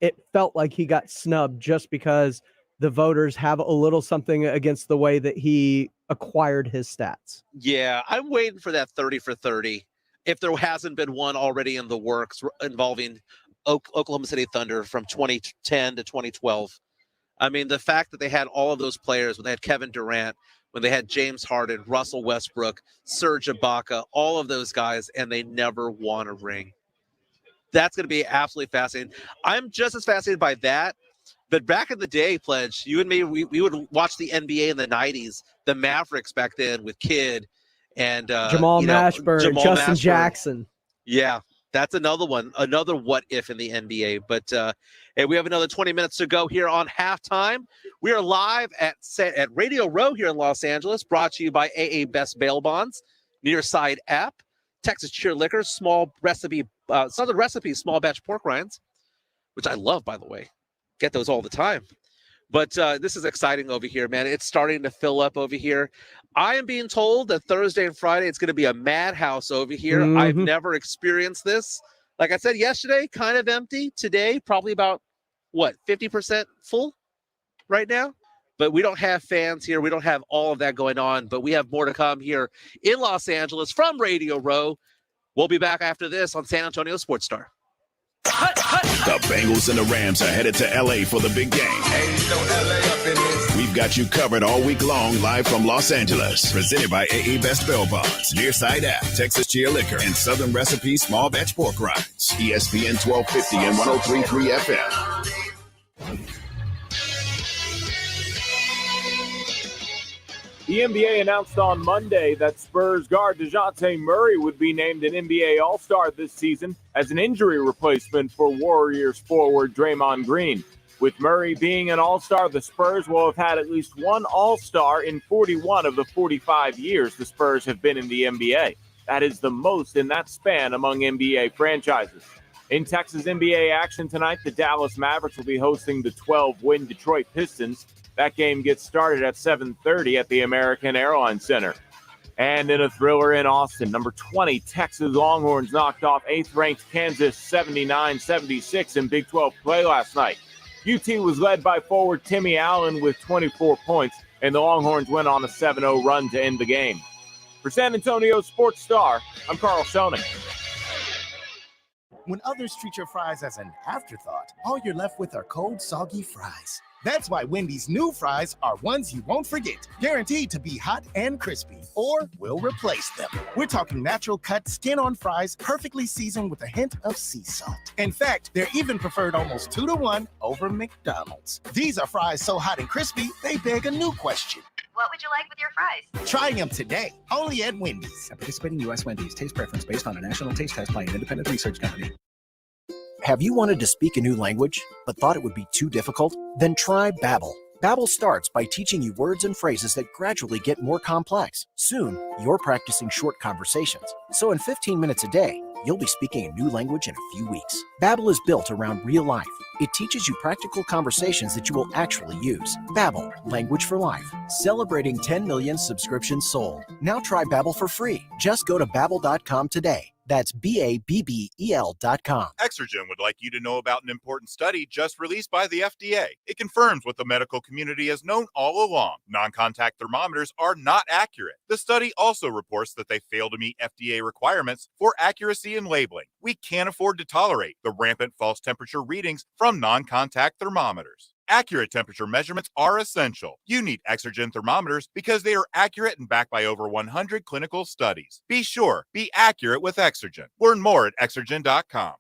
it felt like he got snubbed just because the voters have a little something against the way that he acquired his stats. Yeah, I'm waiting for that 30 for 30. If there hasn't been one already in the works involving Oklahoma City Thunder from 2010 to 2012. I mean, the fact that they had all of those players, when they had Kevin Durant, when they had James Harden, Russell Westbrook, Serge Ibaka, all of those guys, and they never won a ring. That's going to be absolutely fascinating. I'm just as fascinated by that. But back in the day, Pledge, you and me, we would watch the NBA in the 90s, the Mavericks back then with Kidd and Jamal Mashburn, Justin Jackson. Yeah, that's another one, another what if in the NBA. But hey, we have another 20 minutes to go here on halftime. We are live at Radio Row here in Los Angeles, brought to you by AA Best Bail Bonds, Nearside App, Texas Cheer Liquor, Southern Recipe, small batch pork rinds, which I love, by the way. Get those all the time. But this is exciting over here, man. It's starting to fill up over here. I am being told that Thursday and Friday, it's going to be a madhouse over here. Mm-hmm. I've never experienced this. Like I said yesterday, kind of empty. Today, probably about, 50% full right now? But we don't have fans here. We don't have all of that going on. But we have more to come here in Los Angeles from Radio Row. We'll be back after this on San Antonio Sports Star. The Bengals and the Rams are headed to L.A. for the big game. We've got you covered all week long, live from Los Angeles. Presented by AA Best Bail Bonds, Nearside App, Texas Cheer Liquor, and Southern Recipe Small Batch Pork Rinds. ESPN 1250 and 103.3 FM. The NBA announced on Monday that Spurs guard DeJounte Murray would be named an NBA All-Star this season as an injury replacement for Warriors forward Draymond Green. With Murray being an All-Star, the Spurs will have had at least one All-Star in 41 of the 45 years the Spurs have been in the NBA. That is the most in that span among NBA franchises. In Texas NBA action tonight, the Dallas Mavericks will be hosting the 12-win Detroit Pistons. That game gets started at 7:30 at the American Airlines Center. And in a thriller in Austin, number 20 Texas Longhorns knocked off 8th-ranked Kansas 79-76 in Big 12 play last night. UT was led by forward Timmy Allen with 24 points, and the Longhorns went on a 7-0 run to end the game. For San Antonio Sports Star, I'm Carl Schoening. When others treat your fries as an afterthought, all you're left with are cold, soggy fries. That's why Wendy's new fries are ones you won't forget, guaranteed to be hot and crispy, or we'll replace them. We're talking natural cut, skin-on fries, perfectly seasoned with a hint of sea salt. In fact, they're even preferred almost 2-to-1 over McDonald's. These are fries so hot and crispy, they beg a new question. What would you like with your fries? Try them today, only at Wendy's. At participating U.S. Wendy's, taste preference based on a national taste test by an independent research company. Have you wanted to speak a new language, but thought it would be too difficult? Then try Babbel. Babbel starts by teaching you words and phrases that gradually get more complex. Soon, you're practicing short conversations. So in 15 minutes a day, you'll be speaking a new language in a few weeks. Babbel is built around real life. It teaches you practical conversations that you will actually use. Babbel, language for life. Celebrating 10 million subscriptions sold. Now try Babbel for free. Just go to Babbel.com today. That's Babbel.com. Exergen would like you to know about an important study just released by the FDA. It confirms what the medical community has known all along. Non-contact thermometers are not accurate. The study also reports that they fail to meet FDA requirements for accuracy in labeling. We can't afford to tolerate the rampant false temperature readings from non-contact thermometers. Accurate temperature measurements are essential. You need Exergen thermometers because they are accurate and backed by over 100 clinical studies. Be sure, be accurate with Exergen. Learn more at Exergen.com.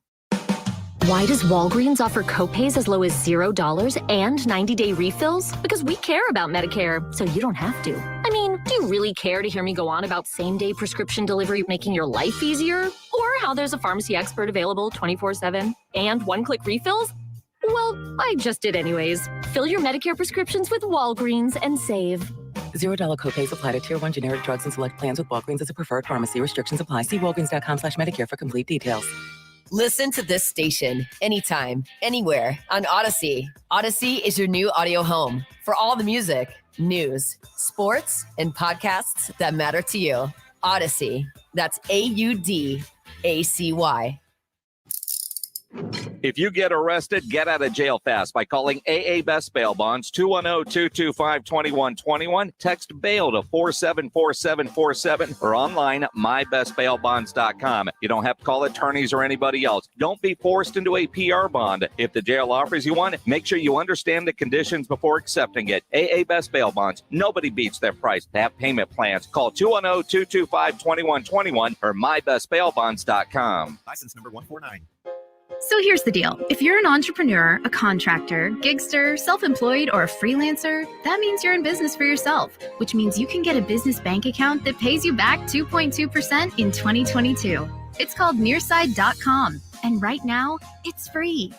Why does Walgreens offer copays as low as $0 and 90-day refills? Because we care about Medicare, so you don't have to. I mean, do you really care to hear me go on about same-day prescription delivery making your life easier? Or how there's a pharmacy expert available 24/7 and one-click refills? Well, I just did anyways. Fill your Medicare prescriptions with Walgreens and save. $0 copays apply to Tier 1 generic drugs and select plans with Walgreens as a preferred pharmacy. Restrictions apply. See walgreens.com/Medicare for complete details. Listen to this station anytime, anywhere on Odyssey. Odyssey is your new audio home for all the music, news, sports, and podcasts that matter to you. Odyssey. That's AUDACY. If you get arrested, get out of jail fast by calling AA Best Bail Bonds, 210-225-2121. Text bail to 474747 or online at mybestbailbonds.com. You don't have to call attorneys or anybody else. Don't be forced into a PR bond. If the jail offers you one, make sure you understand the conditions before accepting it. AA Best Bail Bonds. Nobody beats their price. They have payment plans. Call 210-225-2121 or mybestbailbonds.com. License number 149. So here's the deal. If you're an entrepreneur, a contractor, gigster, self-employed, or a freelancer, that means you're in business for yourself, which means you can get a business bank account that pays you back 2.2% in 2022. It's called Nearside.com, and right now, it's free.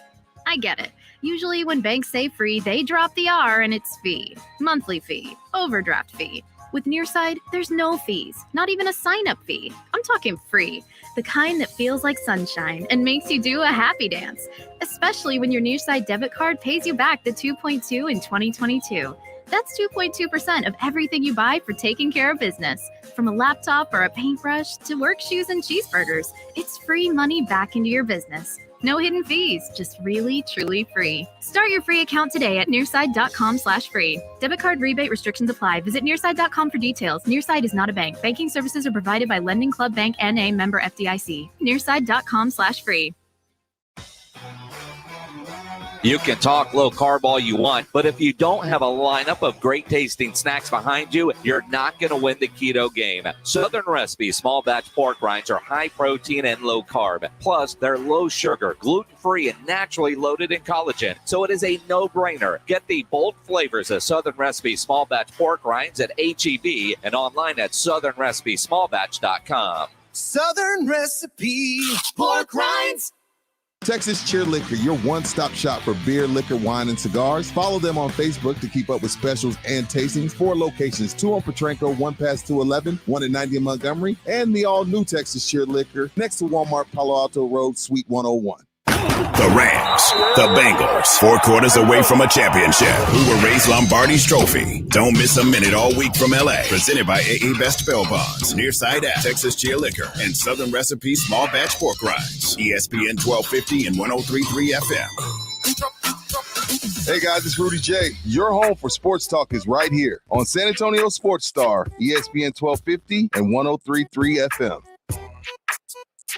I get it. Usually when banks say free, they drop the R and it's fee. Monthly fee, overdraft fee. With Nearside, there's no fees, not even a sign-up fee. I'm talking free, the kind that feels like sunshine and makes you do a happy dance, especially when your Nearside debit card pays you back the 2.2 in 2022. That's 2.2% of everything you buy for taking care of business. From a laptop or a paintbrush to work shoes and cheeseburgers, it's free money back into your business. No hidden fees, just really, truly free. Start your free account today at nearside.com/free. Debit card rebate restrictions apply. Visit nearside.com for details. Nearside is not a bank. Banking services are provided by Lending Club Bank N.A. member FDIC. Nearside.com/free. You can talk low carb all you want, but if you don't have a lineup of great tasting snacks behind you, you're not going to win the keto game. Southern Recipe small batch pork rinds are high protein and low carb. Plus, they're low sugar, gluten-free, and naturally loaded in collagen. So it is a no-brainer. Get the bold flavors of Southern Recipe small batch pork rinds at H-E-B and online at southernrecipesmallbatch.com. Southern Recipe pork rinds. Texas Cheer Liquor, your one-stop shop for beer, liquor, wine, and cigars. Follow them on Facebook to keep up with specials and tastings. 4 locations, 2 on Petranco, 1 past 211, 1 in 90 in Montgomery, and the all-new Texas Cheer Liquor next to Walmart Palo Alto Road, Suite 101. The Rams, the Bengals, 4 quarters away from a championship. Who will raise Lombardi's trophy? Don't miss a minute all week from LA. Presented by AA Best Bail Bonds, Nearside App, Texas Cheer Liquor, and Southern Recipe Small Batch Pork Rinds. ESPN 1250 and 103.3 FM. Hey guys, it's Rudy J. Your home for sports talk is right here on San Antonio Sports Star, ESPN 1250 and 103.3 FM.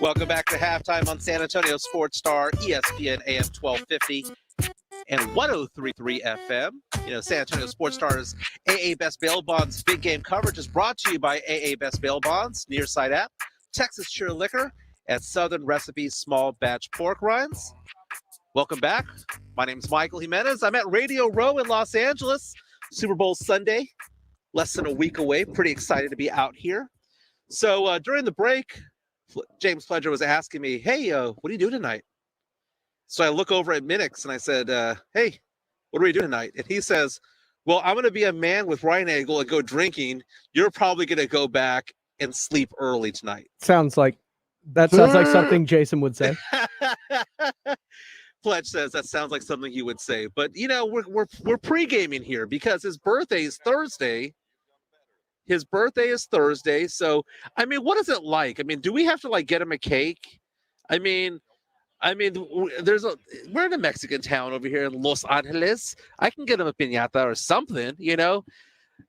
Welcome back to halftime on San Antonio Sports Star, ESPN AM 1250 and 103.3 FM. You know, San Antonio Sports Star's AA Best Bail Bonds big game coverage is brought to you by AA Best Bail Bonds, Nearside App, Texas Cheer Liquor, and Southern Recipe Small Batch Pork Rinds. Welcome back. My name is Michael Jimenez. I'm at Radio Row in Los Angeles. Super Bowl Sunday, less than a week away. Pretty excited to be out here. So during the break, James Pledger was asking me, hey, what do you do tonight? So I look over at Minix and I said, hey, what do we do tonight? And he says, well, I'm going to be a man with Ryan Eagle and go drinking. You're probably going to go back and sleep early tonight. Sounds like something Jason would say. Pledge says that sounds like something he would say. But, you know, we're pre-gaming here because his birthday is Thursday. His birthday is Thursday. So, I mean, what is it like? I mean, do we have to like get him a cake? I mean, we're in a Mexican town over here in Los Angeles. I can get him a piñata or something, you know,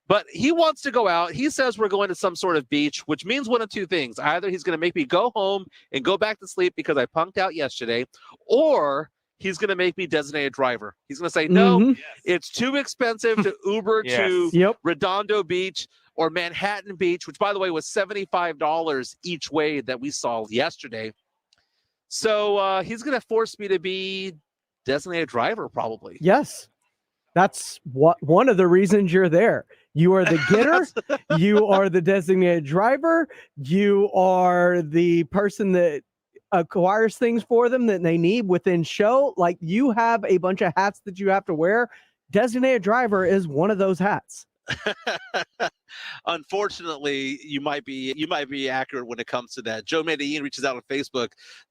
but he wants to go out. He says we're going to some sort of beach, which means one of two things. Either he's going to make me go home and go back to sleep because I punked out yesterday, or he's going to make me designated driver. He's going to say, no, it's too expensive to Uber to Redondo Beach or Manhattan Beach, which, by the way, was $75 each way that we saw yesterday. So he's going to force me to be designated driver, probably. Yes. That's one of the reasons you're there. You are the getter. You are the designated driver. You are the person that acquires things for them that they need within show. Like, you have a bunch of hats that you have to wear. Designated driver is one of those hats. Unfortunately, you might be accurate when it comes to that. Joe Medellin reaches out on Facebook,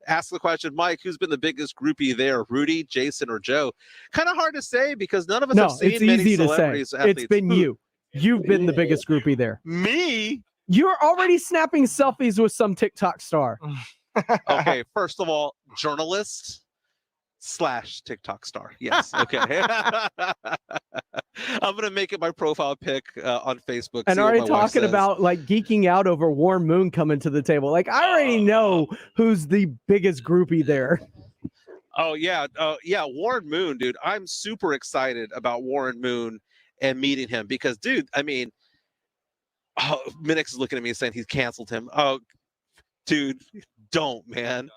asks the question, Mike, who's been the biggest groupie there, Rudy, Jason, or Joe? Kind of hard to say because none of us have seen many celebrities. It's been you. You've been the biggest groupie there. Me? You're already snapping selfies with some TikTok star. Okay, first of all, journalist / TikTok star. Yes. Okay. I'm gonna make it my profile pic on Facebook. And already talking about like geeking out over Warren Moon coming to the table. Like, I already know who's the biggest groupie there. Oh yeah, Warren Moon, dude. I'm super excited about Warren Moon and meeting him because, dude, I mean, Minix is looking at me saying he's canceled him. Oh, dude, don't, man,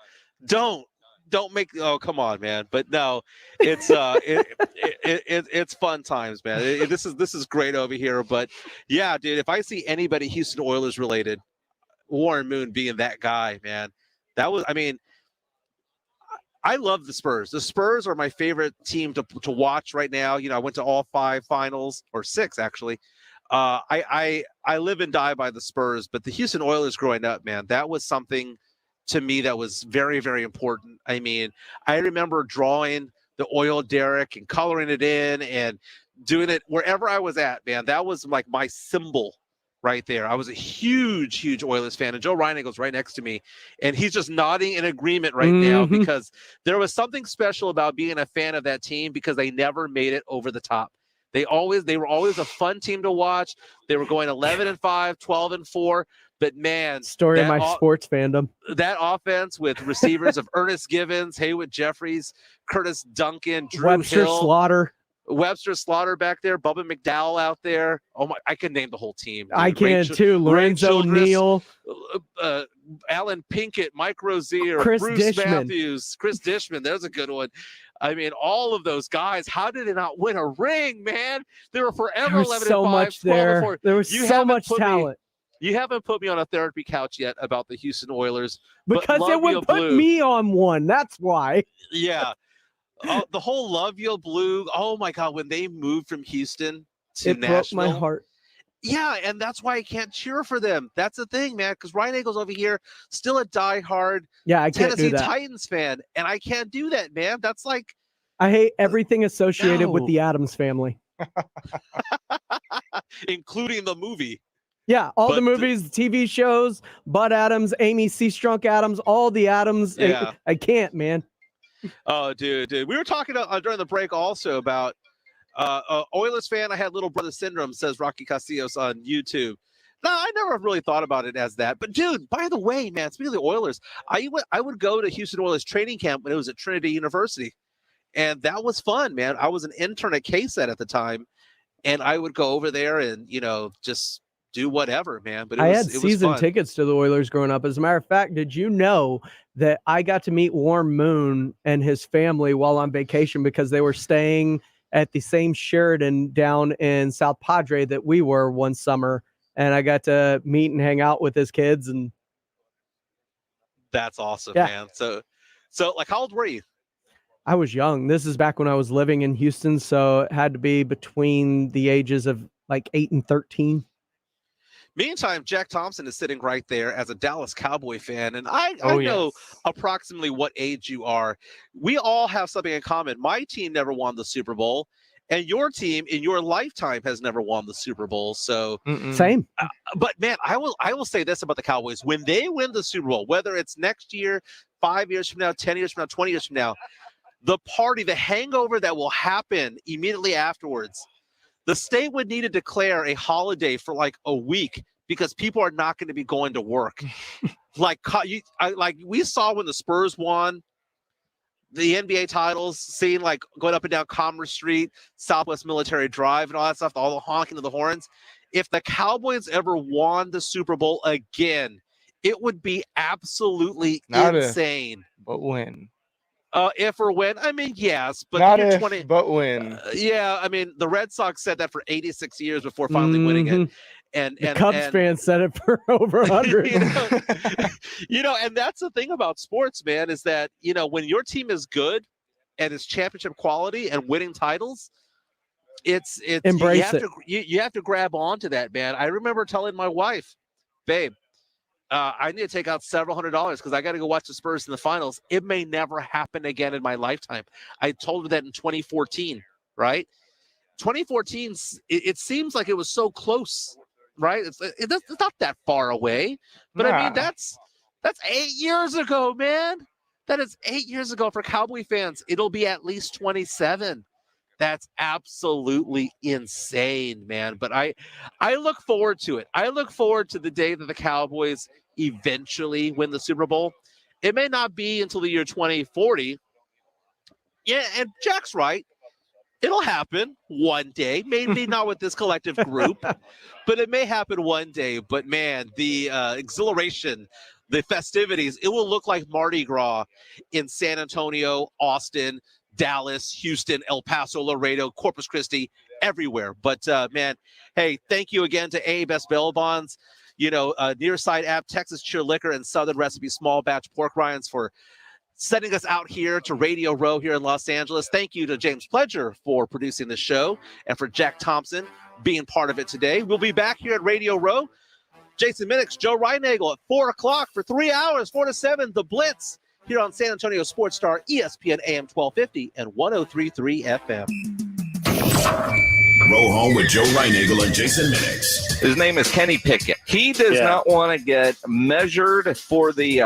don't make. Oh, come on, man. But no, it's it's fun times, man. This is great over here. But yeah, dude, if I see anybody Houston Oilers related, Warren Moon being that guy, man, that was. I mean, I love the Spurs. The Spurs are my favorite team to watch right now. You know, I went to all 5 finals, or 6 actually. I live and die by the Spurs, but the Houston Oilers growing up, man, that was something to me that was very, very important. I mean, I remember drawing the oil derrick and coloring it in and doing it wherever I was at, man. That was like my symbol right there. I was a huge, huge Oilers fan, and Joe Reinagel's right next to me, and he's just nodding in agreement right now because there was something special about being a fan of that team because they never made it over the top. They were always a fun team to watch. They were going 11-5, 12-4. But man, story of my sports fandom. That offense with receivers of Ernest Givens, Haywood Jeffries, Curtis Duncan, Drew Webster Hill, Slaughter back there, Bubba McDowell out there. Oh my! I can name the whole team. I can too. Lorenzo Neal, Alan Pinkett, Mike Rozier, Chris Bruce Dishman. Matthews, Chris Dishman. There's a good one. I mean, all of those guys. How did they not win a ring, man? They were forever 11-5. So much there. There was so much talent. You haven't put me on a therapy couch yet about the Houston Oilers. Because it would put me on one. That's why. Yeah. The whole Love Your Blue. Oh, my God. When they moved from Houston to Nashville. It broke my heart. Yeah, and that's why I can't cheer for them. That's the thing, man, because Reinagel's over here, still a diehard Tennessee Titans fan, and I can't do that, man. That's like... I hate everything associated with the Addams family. Including the movie. Yeah, the movies, TV shows, Bud Adams, Amy Seastrunk Adams, all the Adams. Yeah. I can't, man. Oh, dude. We were talking during the break also about Oilers fan. I had little brother syndrome, says Rocky Castillos on YouTube. No, I never really thought about it as that. But, dude, by the way, man, speaking of the Oilers, I would go to Houston Oilers training camp when it was at Trinity University. And that was fun, man. I was an intern at KSAT at the time. And I would go over there and, just do whatever, man. But I had season tickets to the Oilers growing up. As a matter of fact, did you know that I got to meet Warren Moon and his family while on vacation because they were staying at the same Sheridan down in South Padre that we were one summer, and I got to meet and hang out with his kids. And that's awesome, man. So like, how old were you? I was young. This is back when I was living in Houston, so it had to be between the ages of like 8 and 13. Meantime, Jack Thompson is sitting right there as a Dallas Cowboy fan, and I know approximately what age you are. We all have something in common. My team never won the Super Bowl, and your team in your lifetime has never won the Super Bowl. So same. But man, I will say this about the Cowboys: when they win the Super Bowl, whether it's next year, 5 years from now, 10 years from now, 20 years from now, the party, the hangover that will happen immediately afterwards. The state would need to declare a holiday for like a week because people are not going to be going to work. Like we saw when the Spurs won, the NBA titles, seeing like going up and down Commerce Street, Southwest Military Drive, and all that stuff, all the honking of the horns. If the Cowboys ever won the Super Bowl again, it would be absolutely insane. But when? If or when? I mean, yes, but not if, but when? Yeah, I mean, the Red Sox said that for 86 years before finally winning it. And Cubs fans said it for over 100. And that's the thing about sports, man, is that, when your team is good and is championship quality and winning titles, it's embrace it. You have to grab onto that, man. I remember telling my wife, babe, I need to take out several $100s because I got to go watch the Spurs in the finals. It may never happen again in my lifetime. I told her that in 2014, right? 2014, it seems like it was so close, right? It's not that far away, but I mean, that's 8 years ago, man. That is 8 years ago for Cowboy fans. It'll be at least 27. That's absolutely insane, man. But I look forward to it. I look forward to the day that the Cowboys eventually win the Super Bowl. It may not be until the year 2040. Yeah, and Jack's right. It'll happen one day. Maybe not with this collective group, but it may happen one day. But, man, the exhilaration, the festivities, it will look like Mardi Gras in San Antonio, Austin, Dallas, Houston, El Paso, Laredo, Corpus Christi, everywhere. But, man, hey, thank you again to AA Best Bail Bonds, Nearside App, Texas Cheer Liquor, and Southern Recipe Small Batch Pork Rinds for sending us out here to Radio Row here in Los Angeles. Thank you to James Pledger for producing the show and for Jack Thompson being part of it today. We'll be back here at Radio Row. Jason Minix, Joe Reinagel at 4 o'clock for 3 hours, 4 to 7, The Blitz, here on San Antonio Sports Star, ESPN AM 1250 and 103.3 FM. Row home with Joe Reinagel and Jason Minix. His name is Kenny Pickett. He does not want to get measured for the